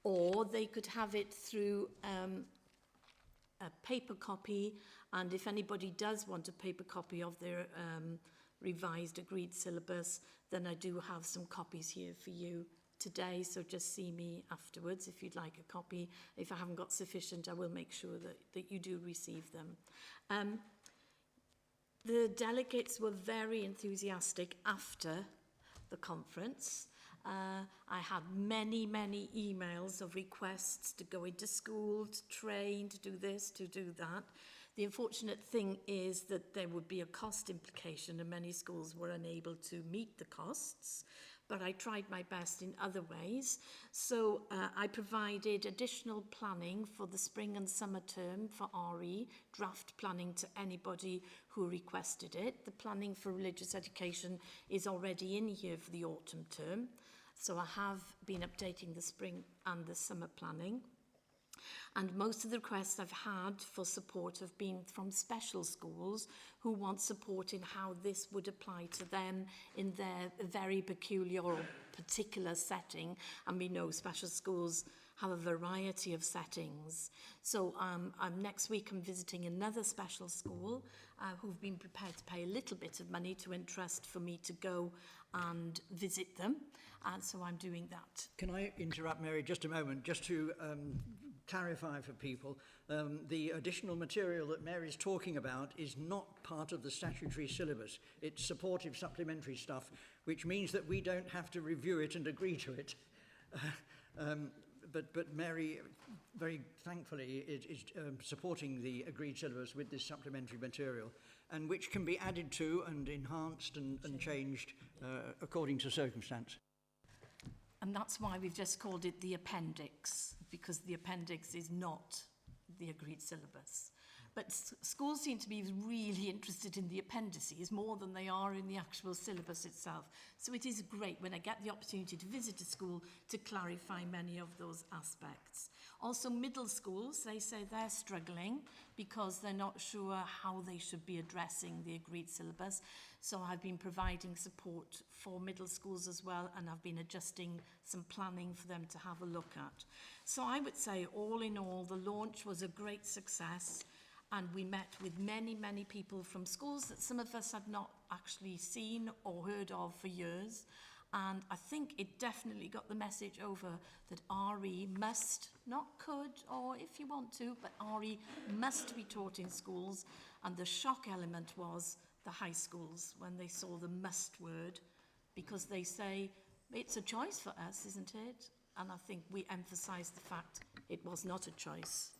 or they could have it through a paper copy, and if anybody does want a paper copy of their revised agreed syllabus, then I do have some copies here for you today, so just see me afterwards if you'd like a copy. If I haven't got sufficient, I will make sure that you do receive them. The delegates were very enthusiastic after the conference. I had many, many emails of requests to go into school, to train, to do this, to do that. The unfortunate thing is that there would be a cost implication and many schools were unable to meet the costs, but I tried my best in other ways. So I provided additional planning for the spring and summer term for RE, draft planning to anybody who requested it. The planning for religious education is already in here for the autumn term. So I have been updating the spring and the summer planning. And most of the requests I've had for support have been from special schools who want support in how this would apply to them in their very peculiar or particular setting. And we know special schools have a variety of settings. So next week I'm visiting another special school who've been prepared to pay a little bit of money to entrust for me to go and visit them. And so I'm doing that. Can I interrupt, Mary, just a moment, just to clarify for people, the additional material that Mary's talking about is not part of the statutory syllabus. It's supportive supplementary stuff, which means that we don't have to review it and agree to it. But Mary, very thankfully, is supporting the agreed syllabus with this supplementary material, and which can be added to and enhanced and changed according to circumstance. And that's why we've just called it the appendix, because the appendix is not the agreed syllabus. But schools seem to be really interested in the appendices more than they are in the actual syllabus itself. So it is great when I get the opportunity to visit a school to clarify many of those aspects. Also, middle schools, they say they're struggling because they're not sure how they should be addressing the agreed syllabus. So I've been providing support for middle schools as well, and I've been adjusting some planning for them to have a look at. So I would say, all in all, the launch was a great success. And we met with many, many people from schools that some of us had not actually seen or heard of for years. And I think it definitely got the message over that RE must, not could, or if you want to, but RE must be taught in schools. And the shock element was the high schools when they saw the must word, because they say, it's a choice for us, isn't it? And I think we emphasised the fact it was not a choice.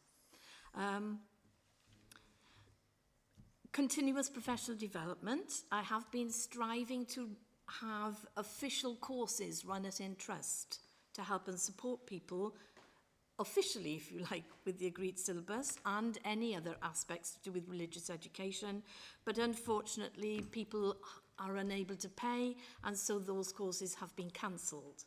Continuous professional development. I have been striving to have official courses run at Entrust to help and support people officially, if you like, with the agreed syllabus and any other aspects to do with religious education. But unfortunately, people are unable to pay, and so those courses have been cancelled.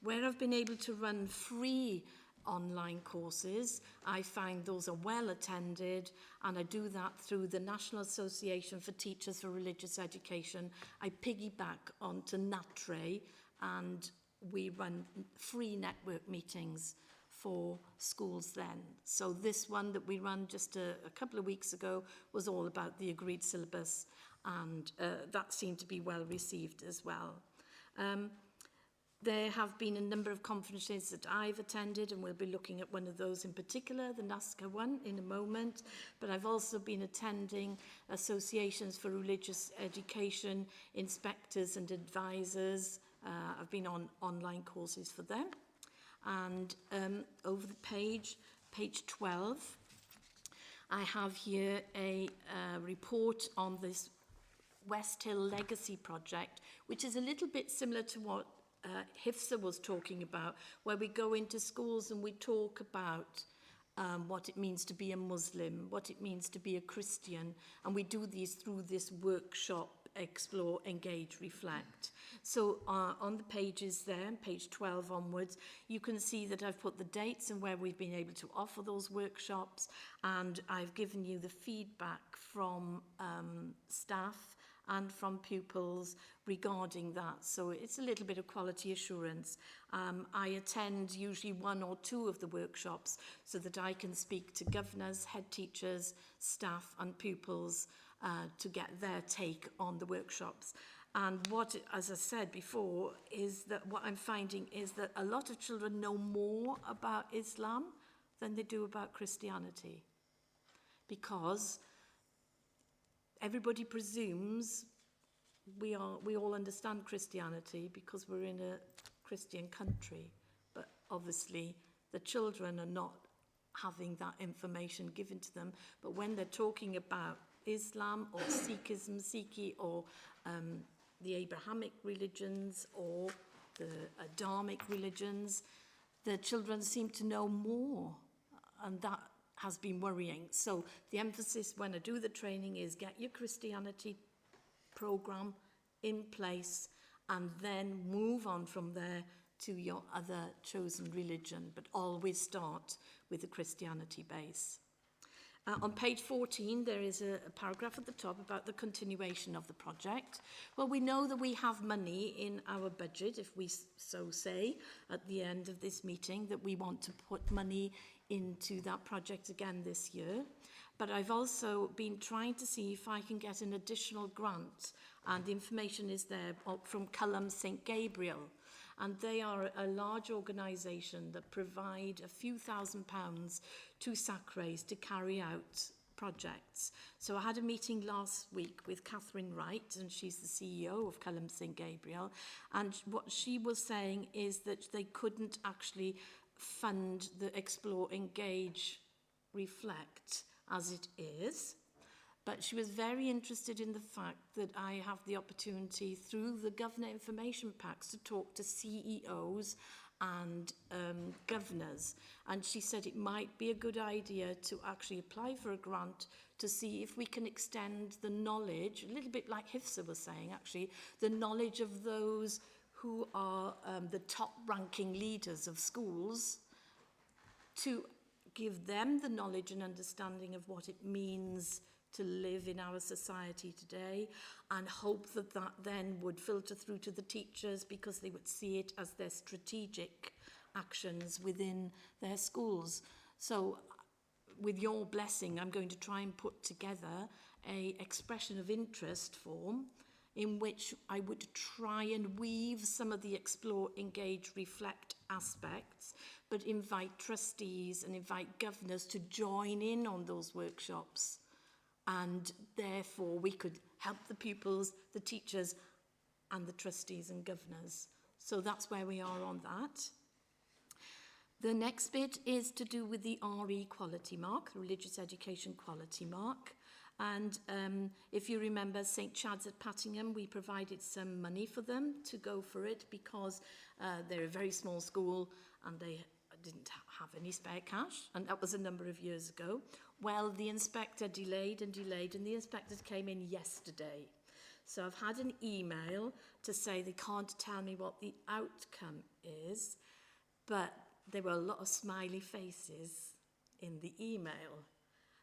Where I've been able to run free online courses, I find those are well attended, and I do that through the National Association for Teachers for Religious Education. I piggyback onto NATRE, and we run free network meetings for schools then. So this one that we ran just a couple of weeks ago was all about the agreed syllabus, and that seemed to be well received as well. There have been a number of conferences that I've attended, and we'll be looking at one of those in particular, the NASCA one, in a moment. But I've also been attending associations for religious education, inspectors and advisors. I've been on online courses for them. And over the page 12, I have here a report on this West Hill Legacy project, which is a little bit similar to what Hifsa was talking about, where we go into schools and we talk about what it means to be a Muslim, what it means to be a Christian, and we do these through this workshop, Explore, Engage, Reflect. So on the pages there, page 12 onwards, you can see that I've put the dates and where we've been able to offer those workshops, and I've given you the feedback from staff and from pupils regarding that. So it's a little bit of quality assurance. I attend usually one or two of the workshops so that I can speak to governors, head teachers, staff and pupils to get their take on the workshops. And what, as I said before, is that what I'm finding is that a lot of children know more about Islam than they do about Christianity, because everybody presumes we all understand Christianity because we're in a Christian country, but obviously the children are not having that information given to them. But when they're talking about Islam or Sikhism, Sikhi, or the Abrahamic religions or the Adamic religions, the children seem to know more, and that has been worrying. So the emphasis when I do the training is get your Christianity program in place and then move on from there to your other chosen religion, but always start with a Christianity base. On page 14, there is a paragraph at the top about the continuation of the project. Well, we know that we have money in our budget, if we so say, at the end of this meeting, that we want to put money into that project again this year. But I've also been trying to see if I can get an additional grant, and the information is there from Culham St Gabriel. And they are a large organisation that provide a few £1,000s to Sacrays to carry out projects. So I had a meeting last week with Catherine Wright, and she's the CEO of Culham St Gabriel, and what she was saying is that they couldn't actually fund the Explore, Engage, Reflect as it is. But she was very interested in the fact that I have the opportunity through the Governor Information Packs to talk to CEOs and governors. And she said it might be a good idea to actually apply for a grant to see if we can extend the knowledge, a little bit like HIFSA was saying actually, the knowledge of those who are the top ranking leaders of schools, to give them the knowledge and understanding of what it means to live in our society today, and hope that that then would filter through to the teachers because they would see it as their strategic actions within their schools. So with your blessing, I'm going to try and put together a expression of interest form in which I would try and weave some of the Explore, Engage, Reflect aspects, but invite trustees and invite governors to join in on those workshops. And therefore we could help the pupils, the teachers and the trustees and governors. So that's where we are on that. The next bit is to do with the RE quality mark, the Religious Education Quality Mark. And if you remember St Chad's at Pattingham, we provided some money for them to go for it because they're a very small school and they didn't have any spare cash, and that was a number of years ago. Well, the inspector delayed and delayed, and the inspectors came in yesterday. So I've had an email to say they can't tell me what the outcome is, but there were a lot of smiley faces in the email.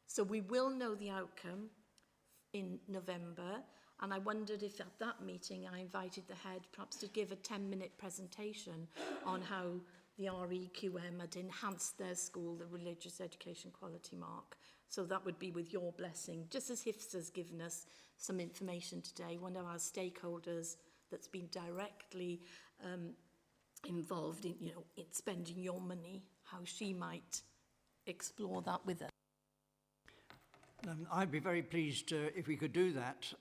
So we will know the outcome in November, and I wondered if at that meeting I invited the head perhaps to give a 10-minute presentation on how the REQM had enhanced their school, the Religious Education Quality Mark. So that would be with your blessing. Just as HIFSA has given us some information today, one of our stakeholders that's been directly involved in, in spending your money, how she might explore that with us. I'd be very pleased if we could do that.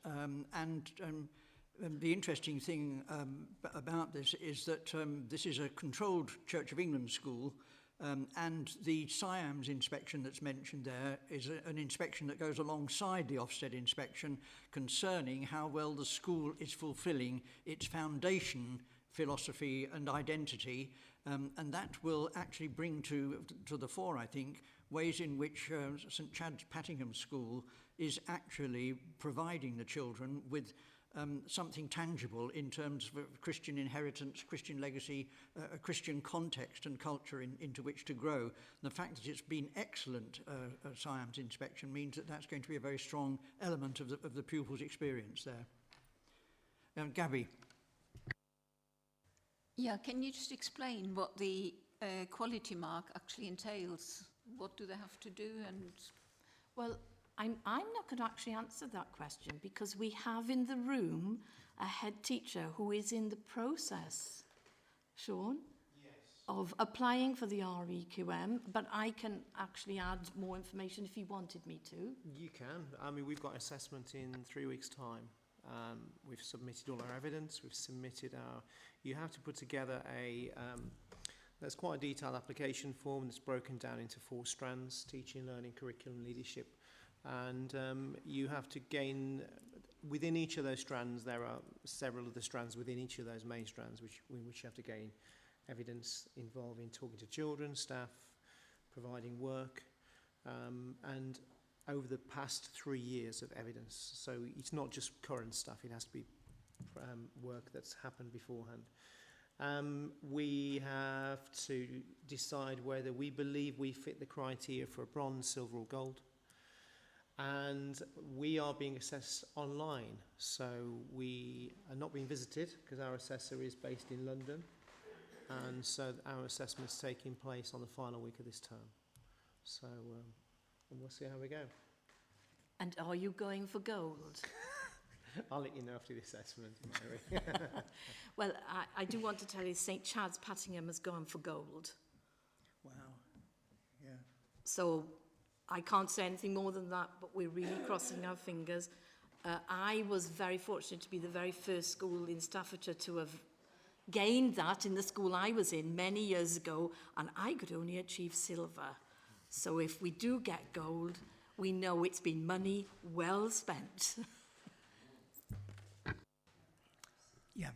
The interesting thing about this is that this is a controlled Church of England school, and the SIAMS inspection that's mentioned there is an inspection that goes alongside the Ofsted inspection concerning how well the school is fulfilling its foundation philosophy and identity, and that will actually bring to the fore, I think, ways in which St Chad's Pattingham School is actually providing the children with something tangible in terms of Christian inheritance, Christian legacy, a Christian context and culture into which to grow. The fact that it's been excellent SIAMS inspection means that that's going to be a very strong element of the pupil's experience there. Gabby. Yeah, can you just explain what the quality mark actually entails? What do they have to do? And well, I'm not going to actually answer that question because we have in the room a head teacher who is in the process, Sean, yes, of applying for the REQM, but I can actually add more information if you wanted me to. You can. I mean, we've got assessment in 3 weeks' time. We've submitted all our evidence. We've submitted our... You have to put together a... there's quite a detailed application form that's broken down into 4 strands: teaching, learning, curriculum, leadership. And you have to gain, within each of those strands, there are several of the strands within each of those main strands which you have to gain evidence involving talking to children, staff, providing work, and over the past 3 years of evidence. So it's not just current stuff, it has to be work that's happened beforehand. We have to decide whether we believe we fit the criteria for a bronze, silver or gold. And we are being assessed online, so we are not being visited because our assessor is based in London, and so our assessment's taking place on the final week of this term. So and we'll see how we go. And are you going for gold? I'll let you know after the assessment, Mary. Well, I do want to tell you St Chad's Pattingham has gone for gold. Wow. Yeah. So I can't say anything more than that, but we're really crossing our fingers. I was very fortunate to be the very first school in Staffordshire to have gained that in the school I was in many years ago, and I could only achieve silver. So if we do get gold, we know it's been money well spent. Yeah.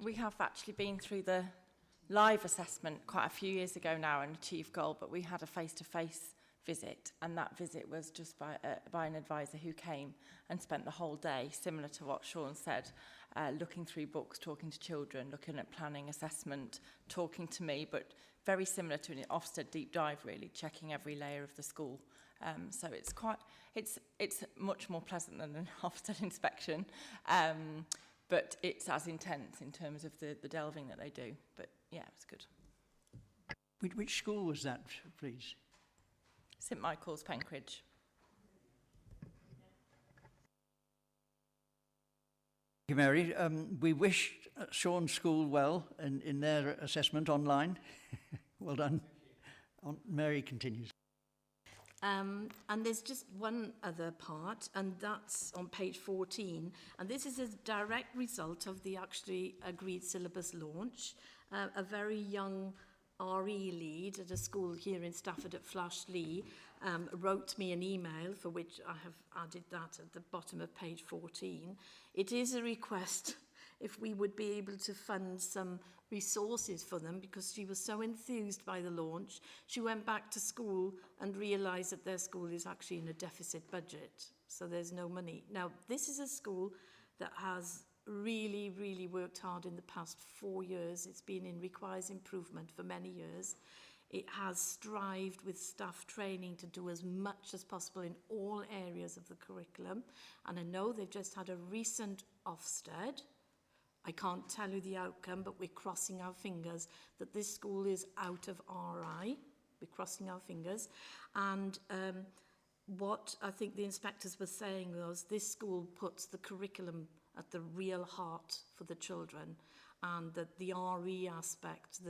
We have actually been through the live assessment quite a few years ago now and achieved gold, but we had a face-to-face visit, and that visit was just by an advisor who came and spent the whole day, similar to what Sean said, looking through books, talking to children, looking at planning, assessment, talking to me, but very similar to an Ofsted deep dive, really, checking every layer of the school. So it's much more pleasant than an Ofsted inspection, but it's as intense in terms of the delving that they do. But yeah, it's good. Which school was that, please? St Michael's, Penkridge. Thank you, Mary. We wish Sean's school well in their assessment online. Well done. Mary continues. And there's just one other part, and that's on page 14. And this is a direct result of the actually agreed syllabus launch. A very young RE lead at a school here in Stafford at Flashley wrote me an email, for which I have added that at the bottom of page 14. It is a request if we would be able to fund some resources for them, because she was so enthused by the launch. She went back to school and realised that their school is actually in a deficit budget, so there's no money. Now, this is a school that has really, really worked hard in the past 4 years. It's been requires improvement for many years. It has strived with staff training to do as much as possible in all areas of the curriculum. And I know they've just had a recent Ofsted. I can't tell you the outcome, but we're crossing our fingers that this school is out of RI. We're crossing our fingers. And what I think the inspectors were saying was this school puts the curriculum at the real heart for the children, and that the RE aspect,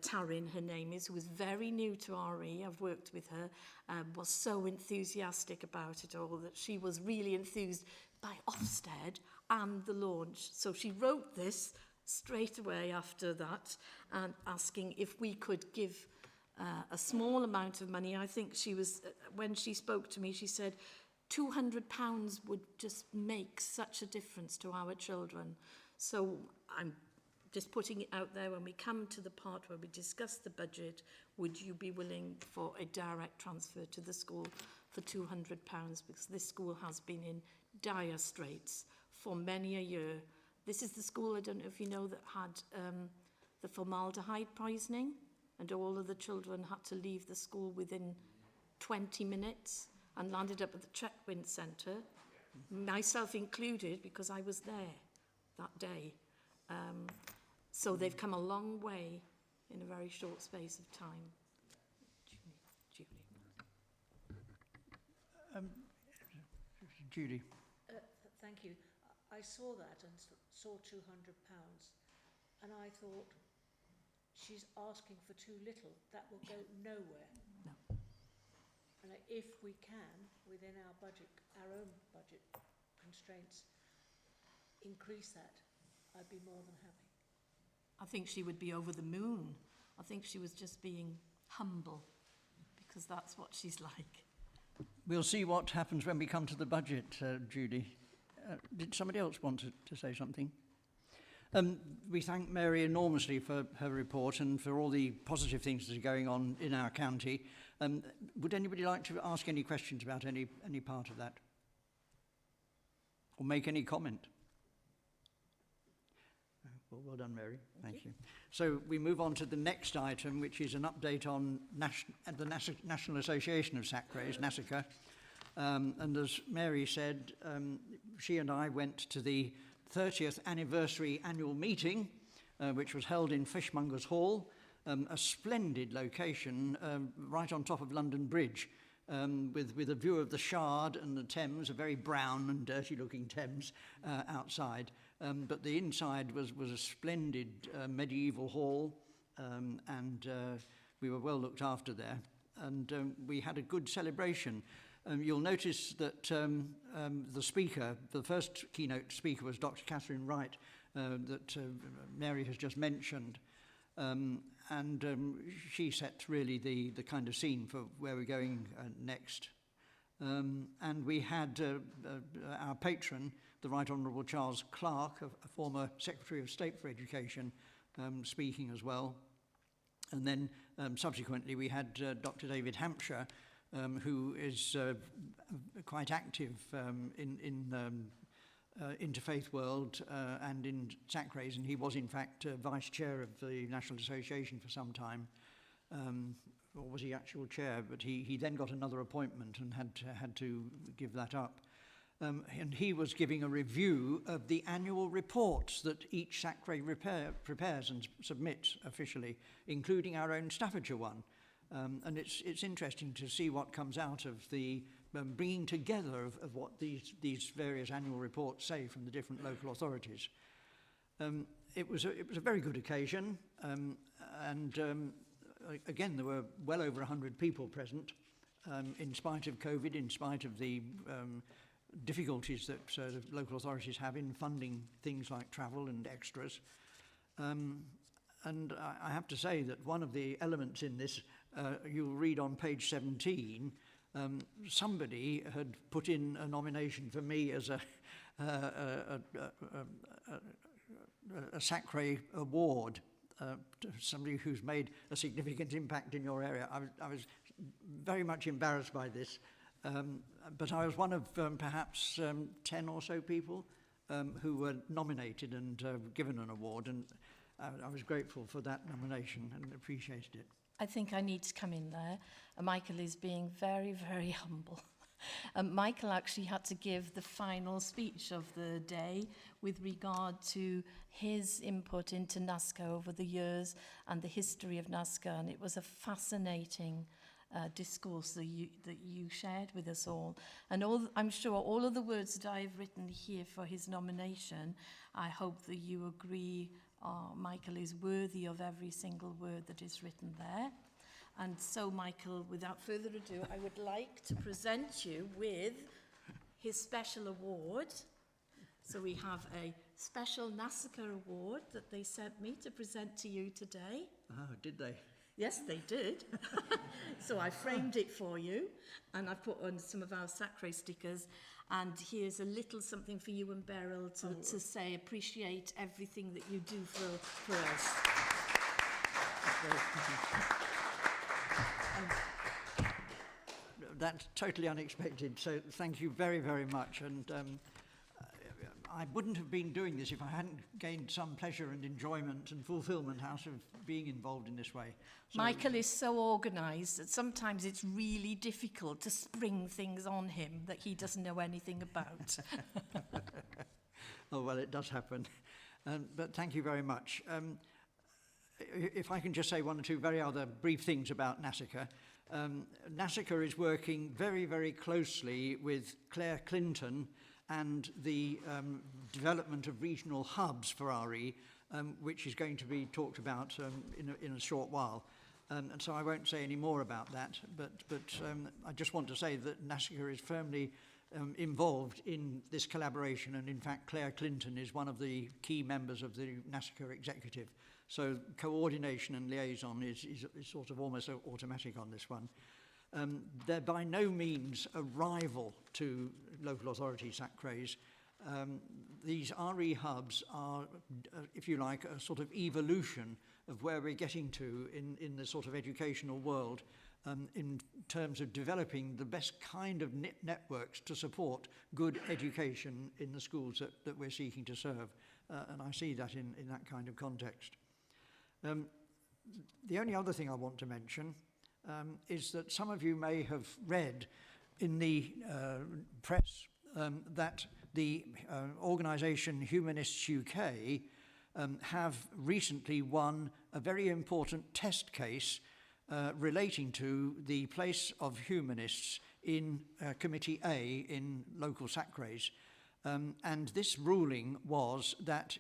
Taryn, her name is, who was very new to RE, I've worked with her, was so enthusiastic about it all that she was really enthused by Ofsted and the launch. So she wrote this straight away after that, and asking if we could give a small amount of money. I think she was, when she spoke to me, she said, £200 would just make such a difference to our children. So I'm just putting it out there, when we come to the part where we discuss the budget, would you be willing for a direct transfer to the school for £200? Because this school has been in dire straits for many a year. This is the school, I don't know if you know, that had the formaldehyde poisoning, and all of the children had to leave the school within 20 minutes. And landed up at the Chetwynd Centre, myself included, because I was there that day. So they've come a long way in a very short space of time. Judy. Thank you. I saw that and saw £200, and I thought, she's asking for too little. That will go nowhere. No. And if we can, within our budget, our own budget constraints, increase that, I'd be more than happy. I think she would be over the moon. I think she was just being humble, because that's what she's like. We'll see what happens when we come to the budget, Judy. Did somebody else want to say something? We thank Mary enormously for her report and for all the positive things that are going on in our county. Would anybody like to ask any questions about any part of that? Or make any comment? Well done, Mary. Thank you. So we move on to the next item, which is an update on the National Association of Sacres, NASICA. And as Mary said, she and I went to the 30th anniversary annual meeting, which was held in Fishmongers Hall, a splendid location right on top of London Bridge, with a view of the Shard and the Thames, a very brown and dirty looking Thames outside. But the inside was a splendid medieval hall, and we were well looked after there. And we had a good celebration. You'll notice that the first keynote speaker was Dr. Catherine Wright, that Mary has just mentioned. And she set really the kind of scene for where we're going next. And we had our patron, the Right Honourable Charles Clarke, a former Secretary of State for Education, speaking as well. And then subsequently we had Dr. David Hampshire, who is quite active in interfaith world and in Sacres, and he was in fact vice chair of the National Association for some time, or was he actual chair? But he then got another appointment and had to give that up. And he was giving a review of the annual reports that each Sacre prepares and submits officially, including our own Staffordshire one. And it's interesting to see what comes out of the bringing together of what these various annual reports say from the different local authorities. It was a very good occasion, and again there were well over 100 people present, in spite of COVID, in spite of the difficulties that the local authorities have in funding things like travel and extras. And I have to say that one of the elements in this, you'll read on page 17, somebody had put in a nomination for me as a Sacre award, somebody who's made a significant impact in your area. I was very much embarrassed by this, but I was one of perhaps 10 or so people who were nominated and given an award, and I was grateful for that nomination and appreciated it. I think I need to come in there. Michael is being very, very humble. Michael actually had to give the final speech of the day with regard to his input into NASCA over the years and the history of NASCA, and it was a fascinating discourse that you shared with us all. And I'm sure all of the words that I've written here for his nomination, I hope that you agree Michael is worthy of every single word that is written there. And so, Michael, without further ado, I would like to present you with his special award. So we have a special NASCA award that they sent me to present to you today. Oh, did they? Yes, they did. So I framed it for you, and I put on some of our Sacre stickers. And here's a little something for you and Beryl to say, appreciate everything that you do for us. That's totally unexpected, so thank you very, very much. And I wouldn't have been doing this if I hadn't gained some pleasure and enjoyment and fulfillment out of being involved in this way. So, Michael is so organised that sometimes it's really difficult to spring things on him that he doesn't know anything about. Oh, well, it does happen. But thank you very much. If I can just say one or two very other brief things about NASICA. NASICA is working very, very closely with Claire Clinton and the development of regional hubs for RE, which is going to be talked about in a short while. And so I won't say any more about that, but I just want to say that NASICA is firmly involved in this collaboration, and in fact Claire Clinton is one of the key members of the NASICA executive. So coordination and liaison is sort of almost automatic on this one. They're by no means a rival to local authority SACRAs. These RE hubs are, if you like, a sort of evolution of where we're getting to in the sort of educational world in terms of developing the best kind of networks to support good education in the schools that we're seeking to serve. and I see that in that kind of context. The only other thing I want to mention is that some of you may have read in the press that the organisation Humanists UK have recently won a very important test case relating to the place of humanists in Committee A in local SACRAs. And this ruling was that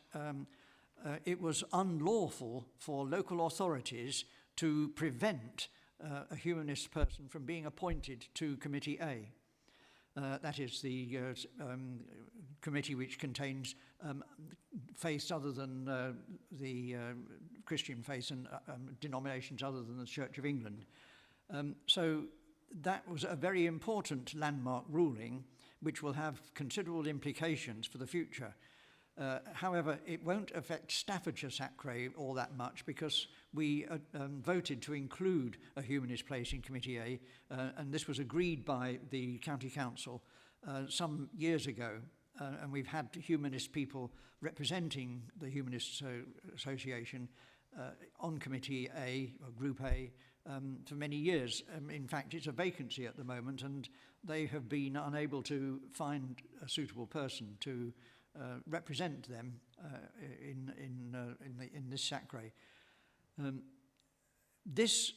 it was unlawful for local authorities to prevent a humanist person from being appointed to Committee A. That is the committee which contains faiths other than the Christian faiths and denominations other than the Church of England. So that was a very important landmark ruling which will have considerable implications for the future. However, it won't affect Staffordshire Sacre all that much because we voted to include a humanist place in Committee A, and this was agreed by the County Council some years ago, and we've had humanist people representing the Humanist Association on Committee A, or Group A, for many years. In fact, it's a vacancy at the moment, and they have been unable to find a suitable person to represent them in this sacre. This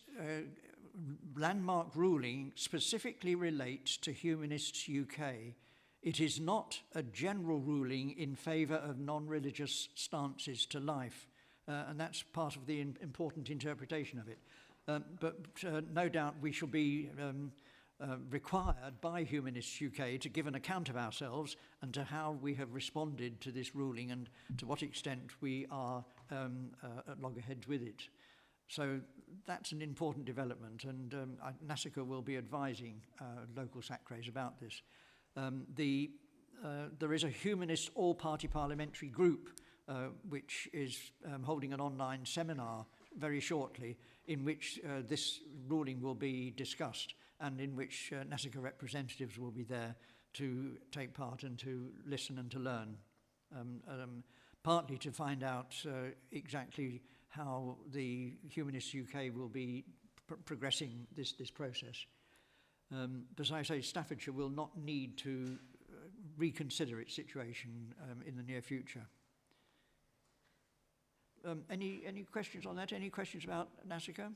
landmark ruling specifically relates to Humanists UK. It is not a general ruling in favour of non-religious stances to life, and that's part of the important interpretation of it. But no doubt we shall be required by Humanists UK to give an account of ourselves and to how we have responded to this ruling and to what extent we are at loggerheads with it. So that's an important development, and NASICA will be advising local SACRAs about this. There is a humanist all-party parliamentary group which is holding an online seminar very shortly in which this ruling will be discussed, and in which NASICA representatives will be there to take part and to listen and to learn, partly to find out exactly how the Humanists UK will be progressing this process. But as I say, Staffordshire will not need to reconsider its situation in the near future. Any questions on that? Any questions about NASICA?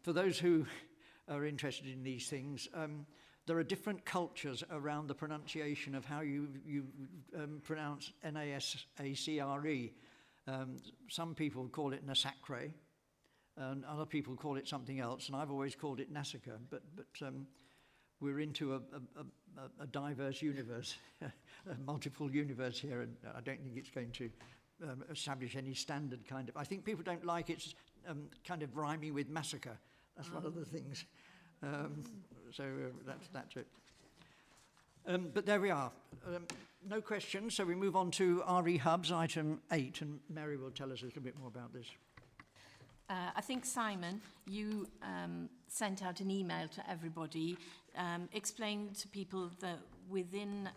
For those who are interested in these things, there are different cultures around the pronunciation of how you pronounce NASACRE. Some people call it NASACRE, and other people call it something else, and I've always called it NASICA, but we're into a diverse universe, a multiple universe here, and I don't think it's going to establish any standard kind of... I think people don't like its kind of rhyming with massacre. That's one of the things. That's it. But there we are. No questions, so we move on to RE Hubs, item 8, and Mary will tell us a little bit more about this. I think, Simon, you sent out an email to everybody explaining to people that within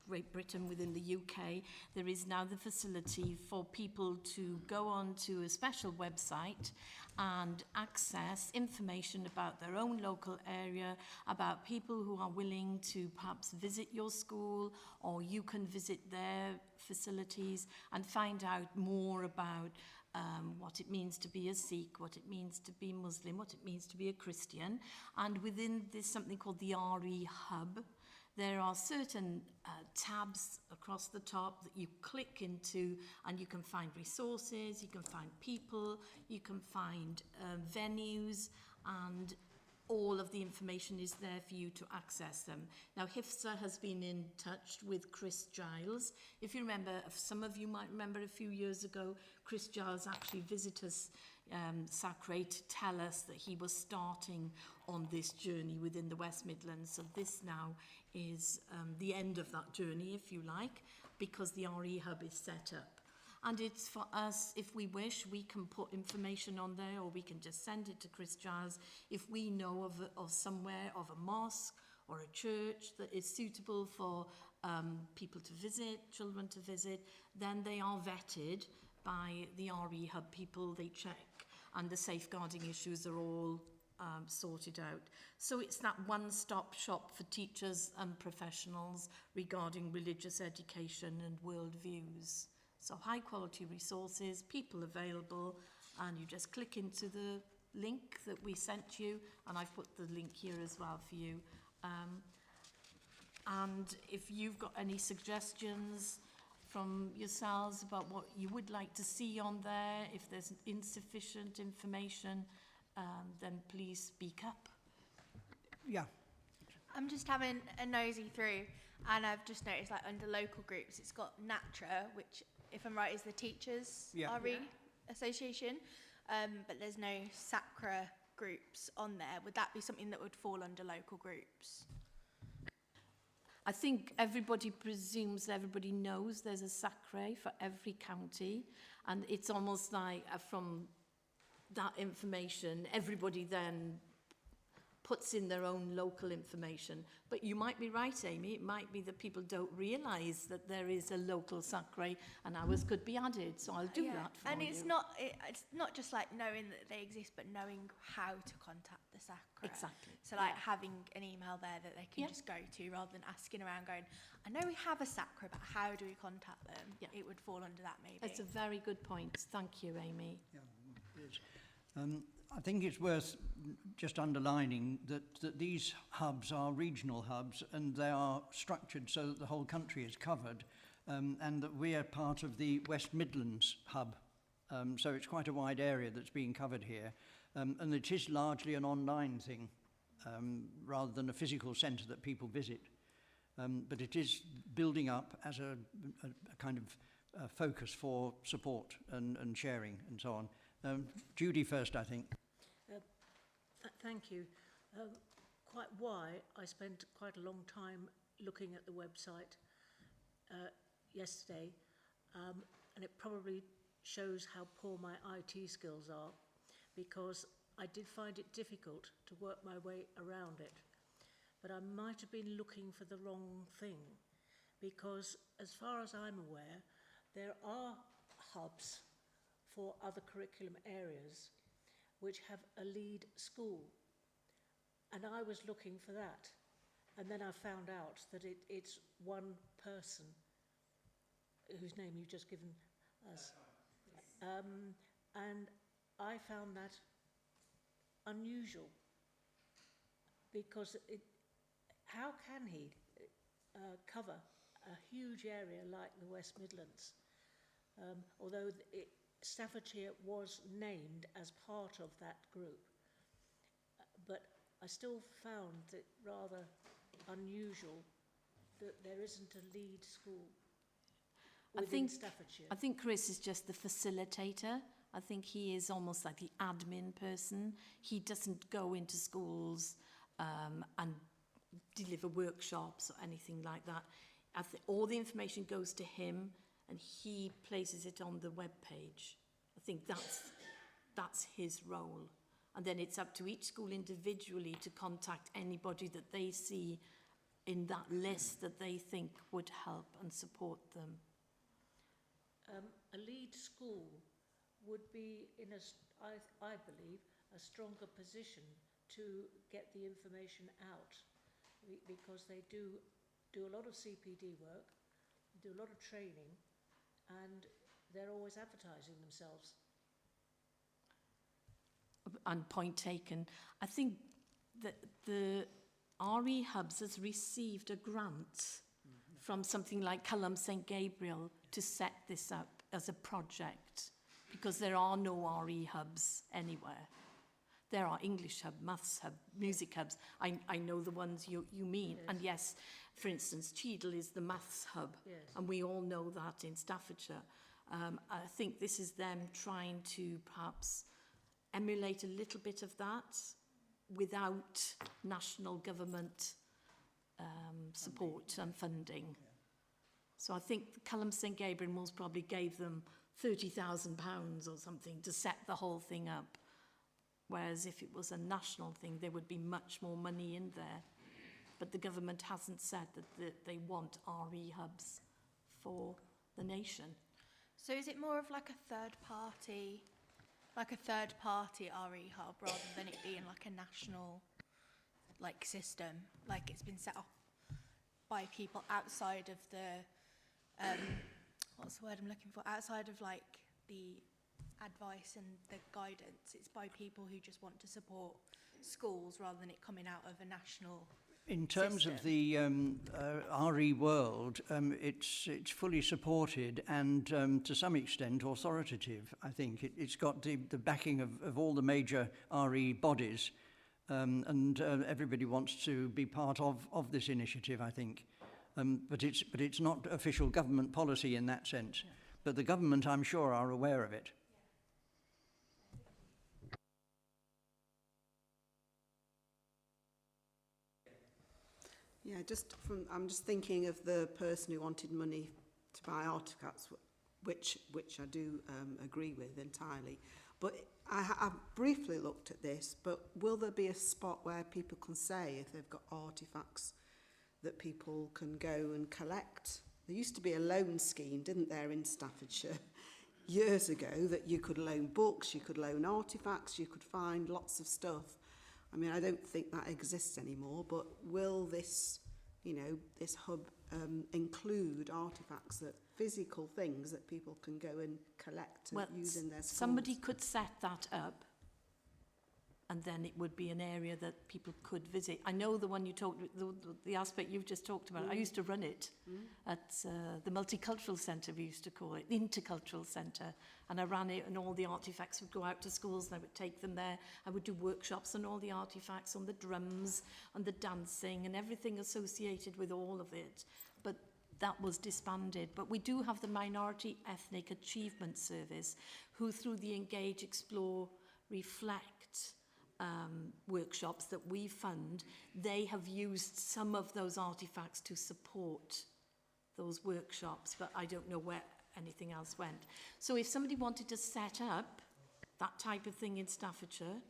Great Britain, within the UK, there is now the facility for people to go on to a special website and access information about their own local area, about people who are willing to perhaps visit your school, or you can visit their facilities and find out more about what it means to be a Sikh, what it means to be Muslim, what it means to be a Christian. And within this something called the RE Hub, there are certain tabs across the top that you click into, and you can find resources, you can find people, you can find venues, and all of the information is there for you to access them. Now, HIFSA has been in touch with Chris Giles. If you remember, some of you might remember a few years ago, Chris Giles actually visited us, Sacre, to tell us that he was starting on this journey within the West Midlands. So this now is the end of that journey, if you like, because the RE Hub is set up. And it's for us, if we wish, we can put information on there, or we can just send it to Chris Giles. If we know of somewhere, of a mosque or a church that is suitable for people to visit, children to visit, then they are vetted by the RE Hub people. They check, and the safeguarding issues are all sorted out. So it's that one-stop shop for teachers and professionals regarding religious education and worldviews. So high-quality resources, people available, and you just click into the link that we sent you, and I've put the link here as well for you. And if you've got any suggestions from yourselves about what you would like to see on there, if there's insufficient information, then please speak up. Yeah. I'm just having a nosy through, and I've just noticed, like, under local groups, it's got NATRA, which, if I'm right, is the Teachers RE Association, but there's no SACRA groups on there. Would that be something that would fall under local groups? I think everybody presumes everybody knows there's a SACRA for every county, and it's almost like from that information, everybody then puts in their own local information. But you might be right, Amy, it might be that people don't realise that there is a local SACRA and ours could be added, so I'll do that for and you. it's not just like knowing that they exist, but knowing how to contact the SACRA. Exactly. So like having an email there that they can just go to, rather than asking around going, I know we have a SACRA, but how do we contact them? It would fall under that maybe. It's a very good point. Thank you, Amy. Yeah, it is. I think it's worth just underlining that these hubs are regional hubs, and they are structured so that the whole country is covered, and that we are part of the West Midlands hub. So it's quite a wide area that's being covered here, and it is largely an online thing rather than a physical centre that people visit. But it is building up as a kind of focus for support and sharing and so on. Judy first, I think. Thank you. Quite why I spent quite a long time looking at the website yesterday, and it probably shows how poor my IT skills are, because I did find it difficult to work my way around it. But I might have been looking for the wrong thing, because as far as I'm aware, there are hubs for other curriculum areas which have a lead school. And I was looking for that. And then I found out that it's one person whose name you've just given us. And I found that unusual, because how can he cover a huge area like the West Midlands? Although Staffordshire was named as part of that group, but I still found it rather unusual that there isn't a lead school within Staffordshire. I think Chris is just the facilitator. I think he is almost like the admin person. He doesn't go into schools and deliver workshops or anything like that. All the information goes to him, and he places it on the web page. I think that's his role. And then it's up to each school individually to contact anybody that they see in that list that they think would help and support them. A lead school would be in I believe, a stronger position to get the information out, because they do a lot of CPD work, do a lot of training, and they're always advertising themselves. And point taken. I think that the RE Hubs has received a grant from something like Culham St Gabriel to set this up as a project, because there are no RE Hubs anywhere. There are English Hub, Maths Hub, Music Hubs. I know the ones you mean. Yes. And yes, for instance, Cheadle is the Maths Hub, yes. And we all know that in Staffordshire. I think this is them trying to perhaps emulate a little bit of that without national government support and funding. Yeah. So I think Culham St Gabriel most probably gave them £30,000 or something to set the whole thing up. Whereas if it was a national thing, there would be much more money in there. but the government hasn't said that they want RE hubs for the nation. So is it more of like a third party RE hub rather than it being like a national like system, like it's been set up by people outside of the what's the word I'm looking for? Outside of like the advice and the guidance, it's by people who just want to support schools rather than it coming out of a national In terms system. of the RE world, it's fully supported and to some extent authoritative. I think it's got the backing of all the major RE bodies, and everybody wants to be part of this initiative, I think. But it's not official government policy in that sense. Yeah. But the government, I'm sure, are aware of it. Yeah, I'm just thinking of the person who wanted money to buy artefacts, which I do agree with entirely. But I've briefly looked at this, but will there be a spot where people can say if they've got artefacts that people can go and collect? There used to be a loan scheme, didn't there, in Staffordshire years ago, that you could loan books, you could loan artefacts, you could find lots of stuff. I mean, I don't think that exists anymore, but will this, this hub include artefacts, that physical things that people can go and collect and use in their schools? Somebody could set that up, and then it would be an area that people could visit. I know the one you talked, the aspect you've just talked about. I used to run it at the Multicultural Centre, we used to call it, the Intercultural Centre. And I ran it, and all the artefacts would go out to schools, and I would take them there. I would do workshops on all the artefacts, on the drums, on the dancing, and everything associated with all of it. But that was disbanded. But we do have the Minority Ethnic Achievement Service, who through the Engage, Explore, Reflect workshops that we fund, they have used some of those artefacts to support those workshops, but I don't know where anything else went. So if somebody wanted to set up that type of thing in Staffordshire,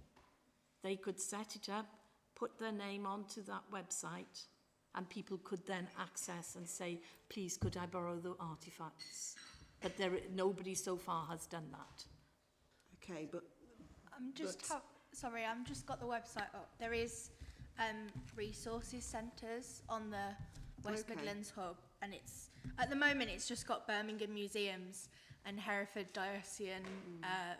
they could set it up, put their name onto that website, and people could then access and say, please, could I borrow the artefacts? But nobody so far has done that. Okay, but... Sorry, I've just got the website up. There is resources centres on the West Midlands hub, and it's at the moment it's just got Birmingham Museums and Hereford Diocesan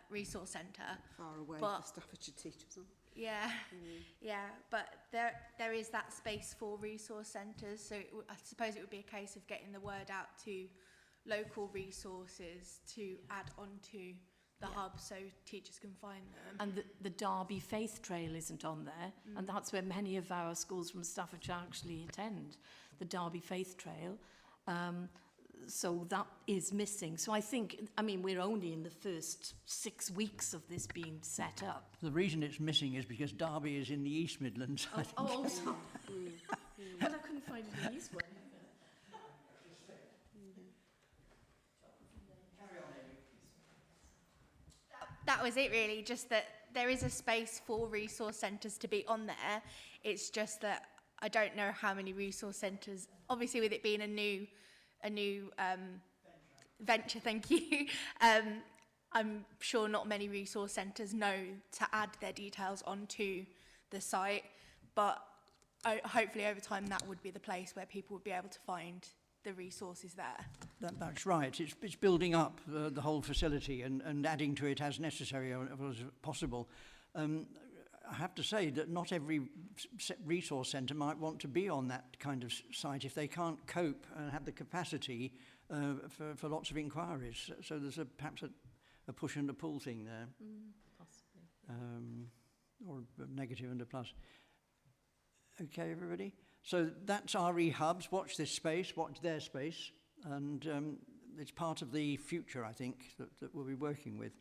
Resource Centre. Far away for Staffordshire teachers, aren't they? Yeah, yeah, but there is that space for resource centres, so I suppose it would be a case of getting the word out to local resources to add on to the hub so teachers can find them. And the Derby Faith Trail isn't on there, and that's where many of our schools from Staffordshire actually attend, the Derby Faith Trail. So that is missing. So I think, we're only in the first 6 weeks of this being set up. The reason it's missing is because Derby is in the East Midlands, I think. Oh, sorry. But I couldn't find it in the East one. That was it really, just that there is a space for resource centres to be on there. It's just that I don't know how many resource centres, obviously with it being a new venture, thank you. I'm sure not many resource centres know to add their details onto the site, but hopefully over time that would be the place where people would be able to find the resources there. That's right. It's building up the whole facility and adding to it as necessary or as possible. I have to say that not every resource centre might want to be on that kind of site if they can't cope and have the capacity for lots of inquiries. So there's perhaps a push and a pull thing there. Possibly. Or a negative and a plus. Okay, everybody? So that's RE Hubs. Watch this space, watch their space, and it's part of the future, I think, that we'll be working with.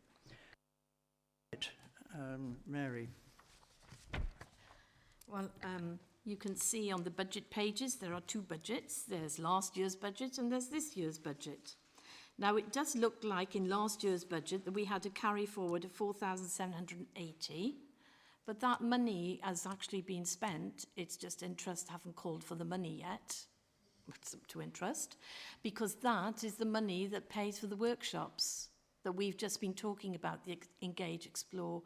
Mary. Well, you can see on the budget pages there are two budgets. There's last year's budget and there's this year's budget. Now, it does look like in last year's budget that we had a carry forward of 4,780, But that money has actually been spent. It's just Interest haven't called for the money yet. It's up to Interest, because that is the money that pays for the workshops that we've just been talking about, the Engage, Explore,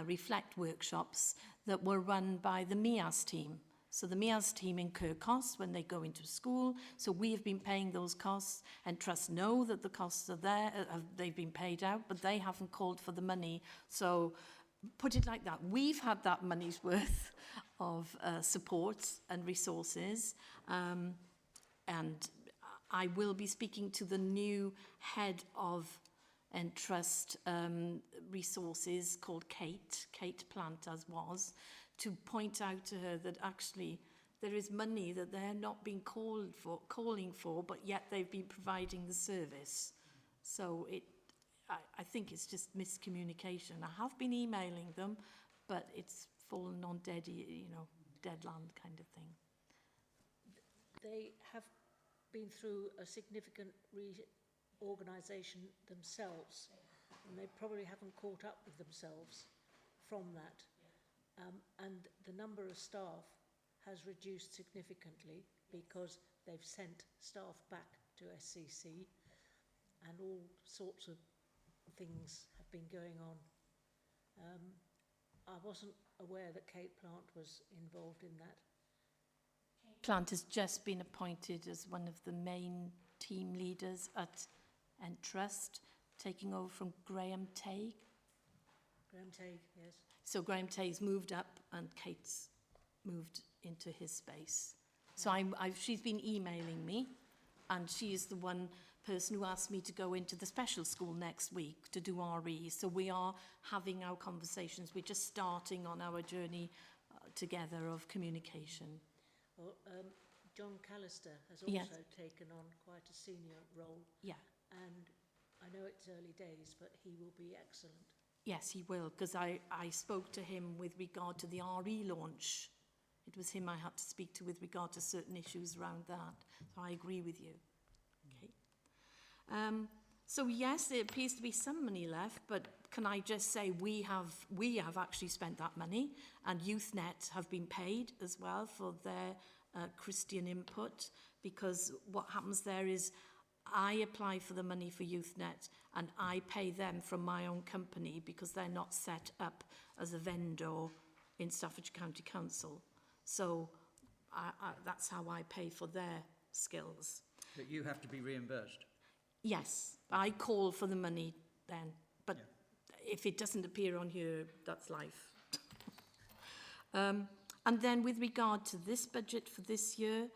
Reflect workshops that were run by the MIAS team. So the MIAS team incur costs when they go into school. So we have been paying those costs, and Trust know that the costs are there, they've been paid out, but they haven't called for the money. So put it like that. We've had that money's worth of support and resources. And I will be speaking to the new head of Entrust resources called Kate Plant as was, to point out to her that actually there is money that they're not being calling for, but yet they've been providing the service. So I think it's just miscommunication. I have been emailing them, but it's fallen on dead land kind of thing. They have been through a significant reorganisation themselves, and they probably haven't caught up with themselves from that. And the number of staff has reduced significantly because they've sent staff back to SCC, and all sorts of things have been going on. I wasn't aware that Kate Plant was involved in that. Plant has just been appointed as one of the main team leaders at Entrust, taking over from Graham Tague. Graham Tague, yes. So Graham Tague's moved up and Kate's moved into his space. So she's been emailing me, and she is the one person who asked me to go into the special school next week to do RE. So we are having our conversations. We're just starting on our journey together of communication. Well, John Callister has Yes. also taken on quite a senior role. Yeah. And I know it's early days, but he will be excellent. Yes, he will, because I spoke to him with regard to the RE launch. It was him I had to speak to with regard to certain issues around that. So I agree with you. Okay. So yes, there appears to be some money left, but can I just say we have actually spent that money, and YouthNet have been paid as well for their Christian input, because what happens there is I apply for the money for YouthNet and I pay them from my own company because they're not set up as a vendor in Staffordshire County Council. So that's how I pay for their skills. But you have to be reimbursed. Yes, I call for the money then, but if it doesn't appear on here, that's life. And then with regard to this budget for this year,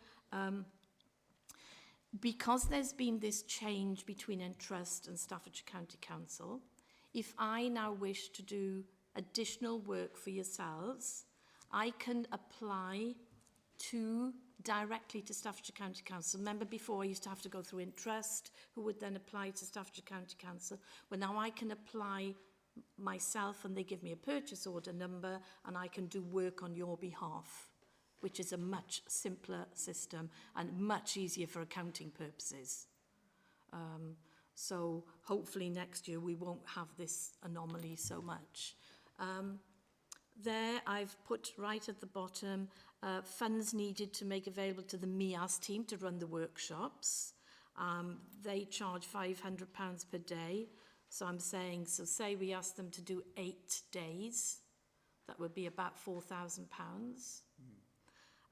because there's been this change between Entrust and Staffordshire County Council, if I now wish to do additional work for yourselves, I can apply directly to Staffordshire County Council. Remember before I used to have to go through Entrust, who would then apply to Staffordshire County Council. Well, now I can apply myself and they give me a purchase order number and I can do work on your behalf, which is a much simpler system and much easier for accounting purposes. So hopefully next year we won't have this anomaly so much. There I've put right at the bottom funds needed to make available to the MIAS team to run the workshops. They charge £500 per day. So I'm saying, so say we ask them to do 8 days, that would be about £4,000.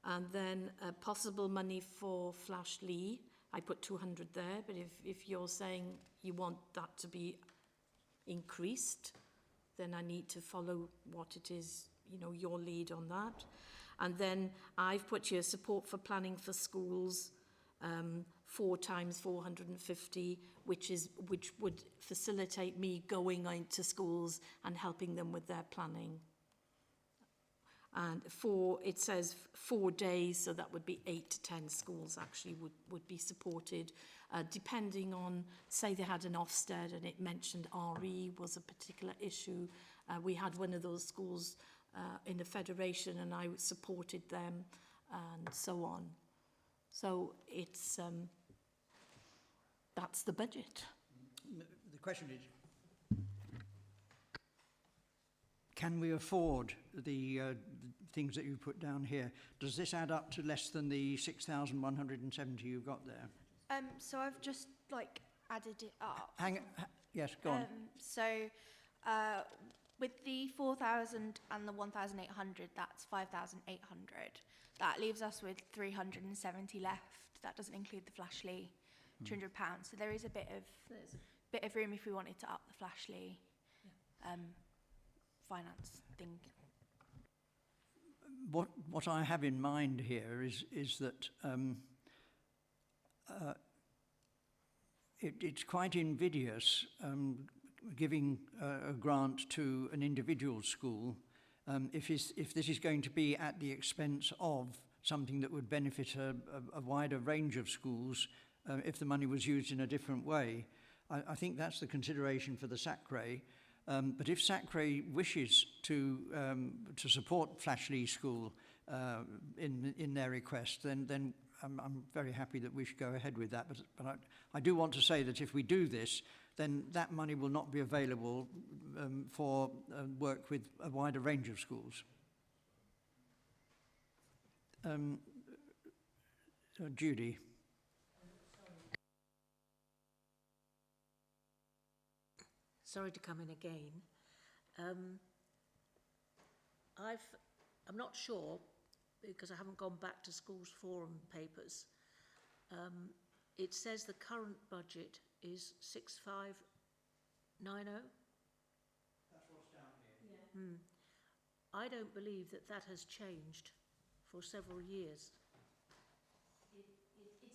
And then possible money for Flash Lee, I put 200 there, but if you're saying you want that to be increased, then I need to follow what it is, your lead on that. And then I've put here support for planning for schools, 4 times 450, which would facilitate me going into schools and helping them with their planning. And it says 4 days, so that would be 8 to 10 schools actually would be supported, depending on, say they had an Ofsted and it mentioned RE was a particular issue. We had one of those schools in the Federation and I supported them and so on. So it's, that's the budget. The question is, can we afford the things that you put down here? Does this add up to less than the 6,170 you've got there? So I've just added it up. Yes, go on. With the 4,000 and the 1,800, that's 5,800. That leaves us with 370 left. That doesn't include the Flashly £200. So there is a bit of room if we wanted to up the Flashly finance thing. What I have in mind here is that it's quite invidious giving a grant to an individual school if this is going to be at the expense of something that would benefit a wider range of schools if the money was used in a different way. I think that's the consideration for the SACRE. But if SACRE wishes to support Flashly School in their request, then I'm very happy that we should go ahead with that. But I do want to say that if we do this, then that money will not be available for work with a wider range of schools. Judy. Sorry to come in again. I'm not sure, because I haven't gone back to schools forum papers. It says the current budget is 6,590. That's what's down here. Yeah. I don't believe that has changed for several years. It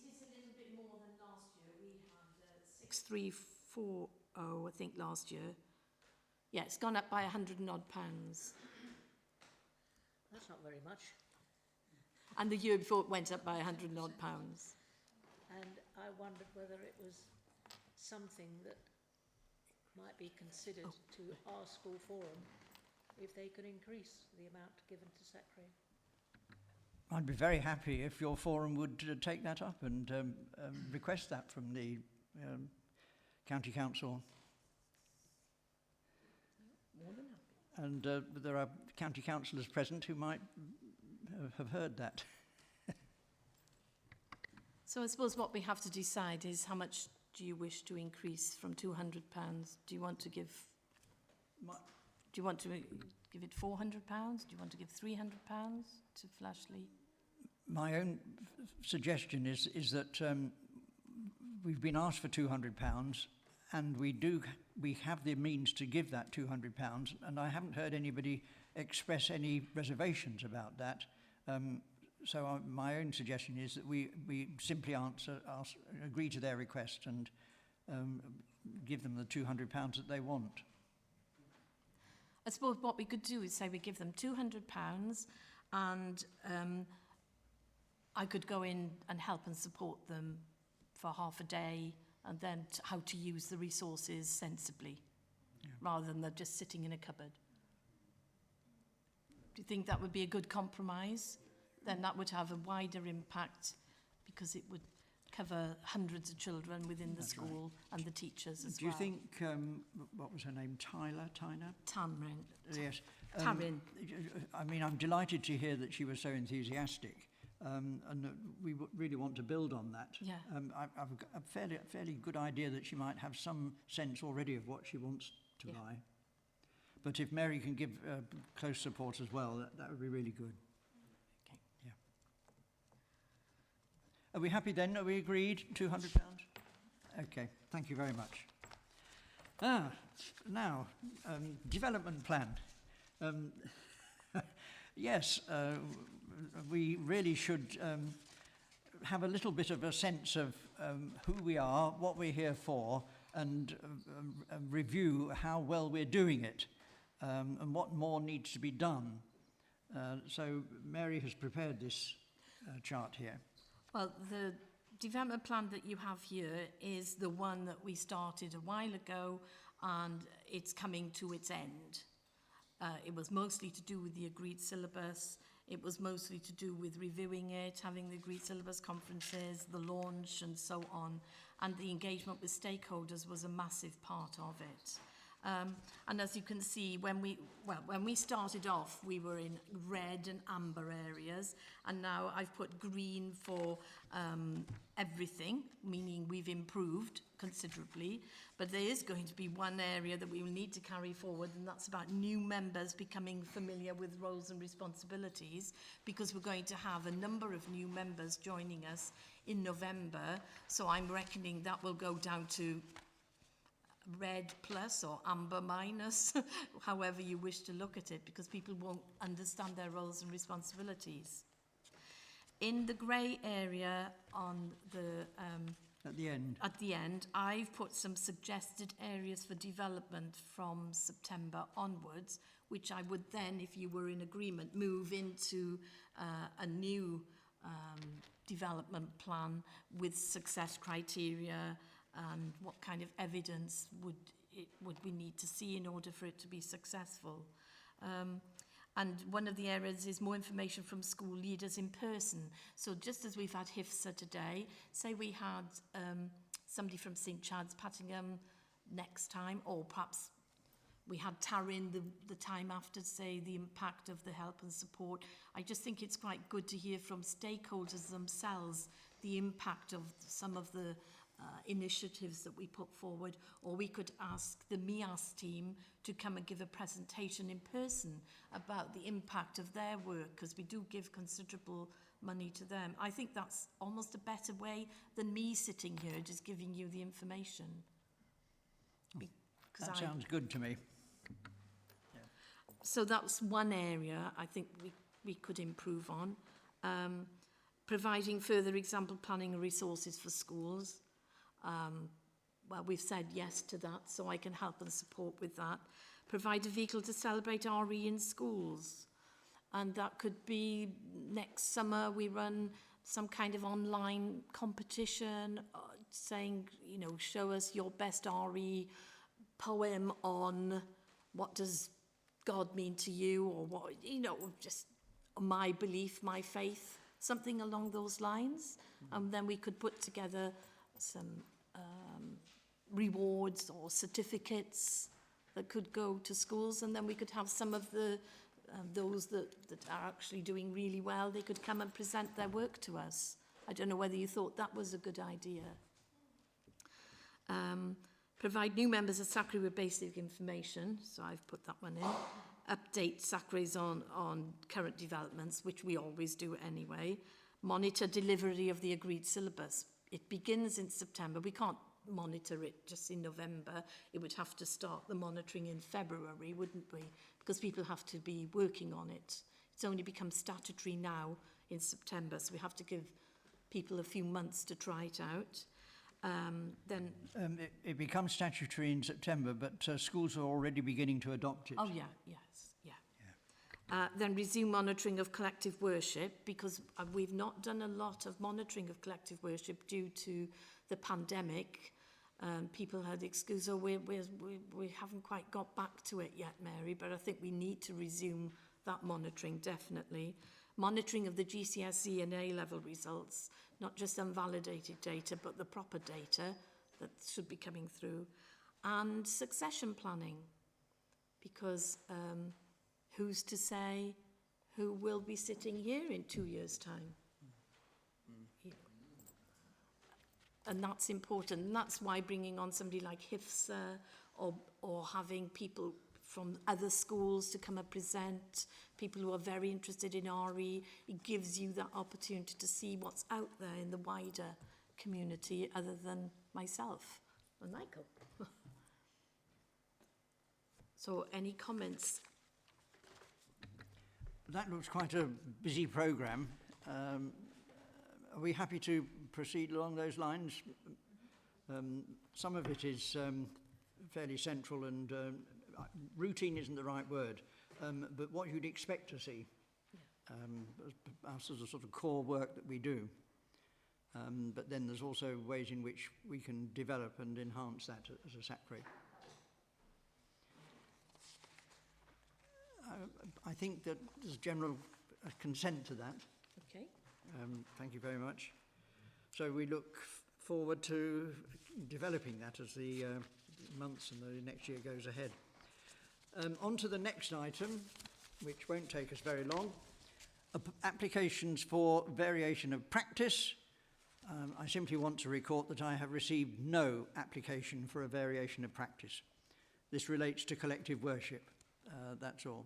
is a little bit more than last year. We had 6,340, I think, last year. Yeah, it's gone up by £100 and odd. That's not very much. And the year before it went up by £100 and odd. And I wondered whether it was something that might be considered to our school forum if they could increase the amount given to SACRE. I'd be very happy if your forum would take that up and request that from the County Council. More than happy. And there are county councillors present who might have heard that. So I suppose what we have to decide is how much do you wish to increase from £200? Do you want to give? Do you want to give it £400? Do you want to give £300 to Flashly? My own suggestion is that we've been asked for £200, and we have the means to give that £200, and I haven't heard anybody express any reservations about that. So my own suggestion is that we simply agree to their request and give them the £200 that they want. I suppose what we could do is say we give them £200 and I could go in and help and support them for half a day, and then how to use the resources sensibly, rather than they're just sitting in a cupboard. Do you think that would be a good compromise? Then that would have a wider impact because it would cover hundreds of children within the school and the teachers as well. Do you think, what was her name, Tyner? Tamrin. Yes. Taryn. I mean, I'm delighted to hear that she was so enthusiastic, and that we really want to build on that. Yeah. I've got a fairly good idea that she might have some sense already of what she wants to buy. But if Mary can give close support as well, that would be really good. Okay. Yeah. Are we happy then? Are we agreed? £200? Okay, thank you very much. Now, development plan. Yes, we really should have a little bit of a sense of who we are, what we're here for, and review how well we're doing it, and what more needs to be done. So Mary has prepared this chart here. Well, the development plan that you have here is the one that we started a while ago, and it's coming to its end. It was mostly to do with the agreed syllabus. It was mostly to do with reviewing it, having the agreed syllabus conferences, the launch and so on. And the engagement with stakeholders was a massive part of it. And as you can see, when we started off, we were in red and amber areas, and now I've put green for everything, meaning we've improved considerably. But there is going to be one area that we will need to carry forward, and that's about new members becoming familiar with roles and responsibilities, because we're going to have a number of new members joining us in November. So I'm reckoning that will go down to red plus or amber minus, however you wish to look at it, because people won't understand their roles and responsibilities. In the grey area on the at the end, I've put some suggested areas for development from September onwards, which I would then, if you were in agreement, move into a new development plan with success criteria and what kind of evidence would we need to see in order for it to be successful. And one of the areas is more information from school leaders in person. So just as we've had HIFSA today, say we had somebody from St Chad's Pattingham next time, or perhaps we had Taryn the time after to say the impact of the help and support. I just think it's quite good to hear from stakeholders themselves the impact of some of the initiatives that we put forward, or we could ask the MIAS team to come and give a presentation in person about the impact of their work, because we do give considerable money to them. I think that's almost a better way than me sitting here just giving you the information. That sounds good to me. So that's one area I think we could improve on. Providing further example planning and resources for schools. Well, we've said yes to that, so I can help and support with that. Provide a vehicle to celebrate RE in schools. And that could be next summer we run some kind of online competition saying, you know, show us your best RE poem on what does God mean to you, or what, you know, just my belief, my faith, something along those lines. And then we could put together some rewards or certificates that could go to schools, and then we could have some of the those that are actually doing really well, they could come and present their work to us. I don't know whether you thought that was a good idea. Provide new members of SACRI with basic information, so I've put that one in. Update SACRIs on current developments, which we always do anyway. Monitor delivery of the agreed syllabus. It begins in September. We can't monitor it just in November. It would have to start the monitoring in February, wouldn't we? Because people have to be working on it. It's only become statutory now in September, so we have to give people a few months to try it out. It becomes statutory in September, but schools are already beginning to adopt it. Oh, yeah, yes, yeah. Then resume monitoring of collective worship, because we've not done a lot of monitoring of collective worship due to the pandemic. People had excuse, oh, we haven't quite got back to it yet, Mary, but I think we need to resume that monitoring, definitely. Monitoring of the GCSE and A-level results, not just unvalidated data, but the proper data that should be coming through. And succession planning, because who's to say who will be sitting here in 2 years' time? And that's important. And that's why bringing on somebody like HIFSA or having people from other schools to come and present, people who are very interested in RE, it gives you that opportunity to see what's out there in the wider community other than myself and Michael. So any comments? That looks quite a busy programme. Are we happy to proceed along those lines? Some of it is fairly central, and routine isn't the right word, but what you'd expect to see as a sort of core work that we do. But then there's also ways in which we can develop and enhance that as a SACRI. I think that there's general consent to that. Okay. Thank you very much. So we look forward to developing that as the months and the next year goes ahead. On to the next item, which won't take us very long. Applications for variation of practice. I simply want to record that I have received no application for a variation of practice. This relates to collective worship, that's all.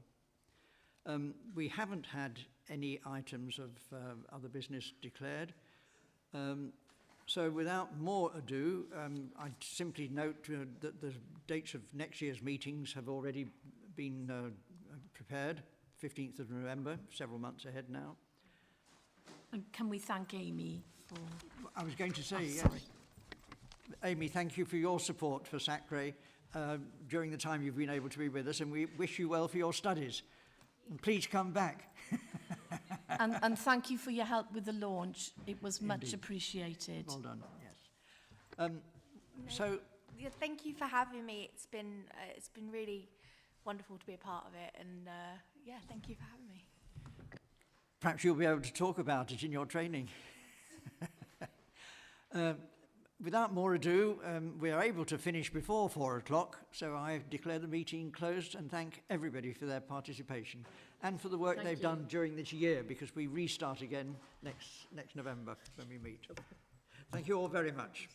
We haven't had any items of other business declared. So without more ado, I'd simply note that the dates of next year's meetings have already been prepared, 15th of November, several months ahead now. And can we thank Amy for... I was going to say, yes. Sorry. Amy, thank you for your support for SACRE during the time you've been able to be with us, and we wish you well for your studies. And please come back. and thank you for your help with the launch. It was much Indeed. Appreciated. Well done, yes. So, Yeah, thank you for having me. It's been really wonderful to be a part of it, and yeah, thank you for having me. perhaps you'll be able to talk about it in your training. Without more ado, we are able to finish before 4 o'clock, so I declare the meeting closed and thank everybody for their participation and for the work they've done during this year, because we restart again next November when we meet. Thank you all very much.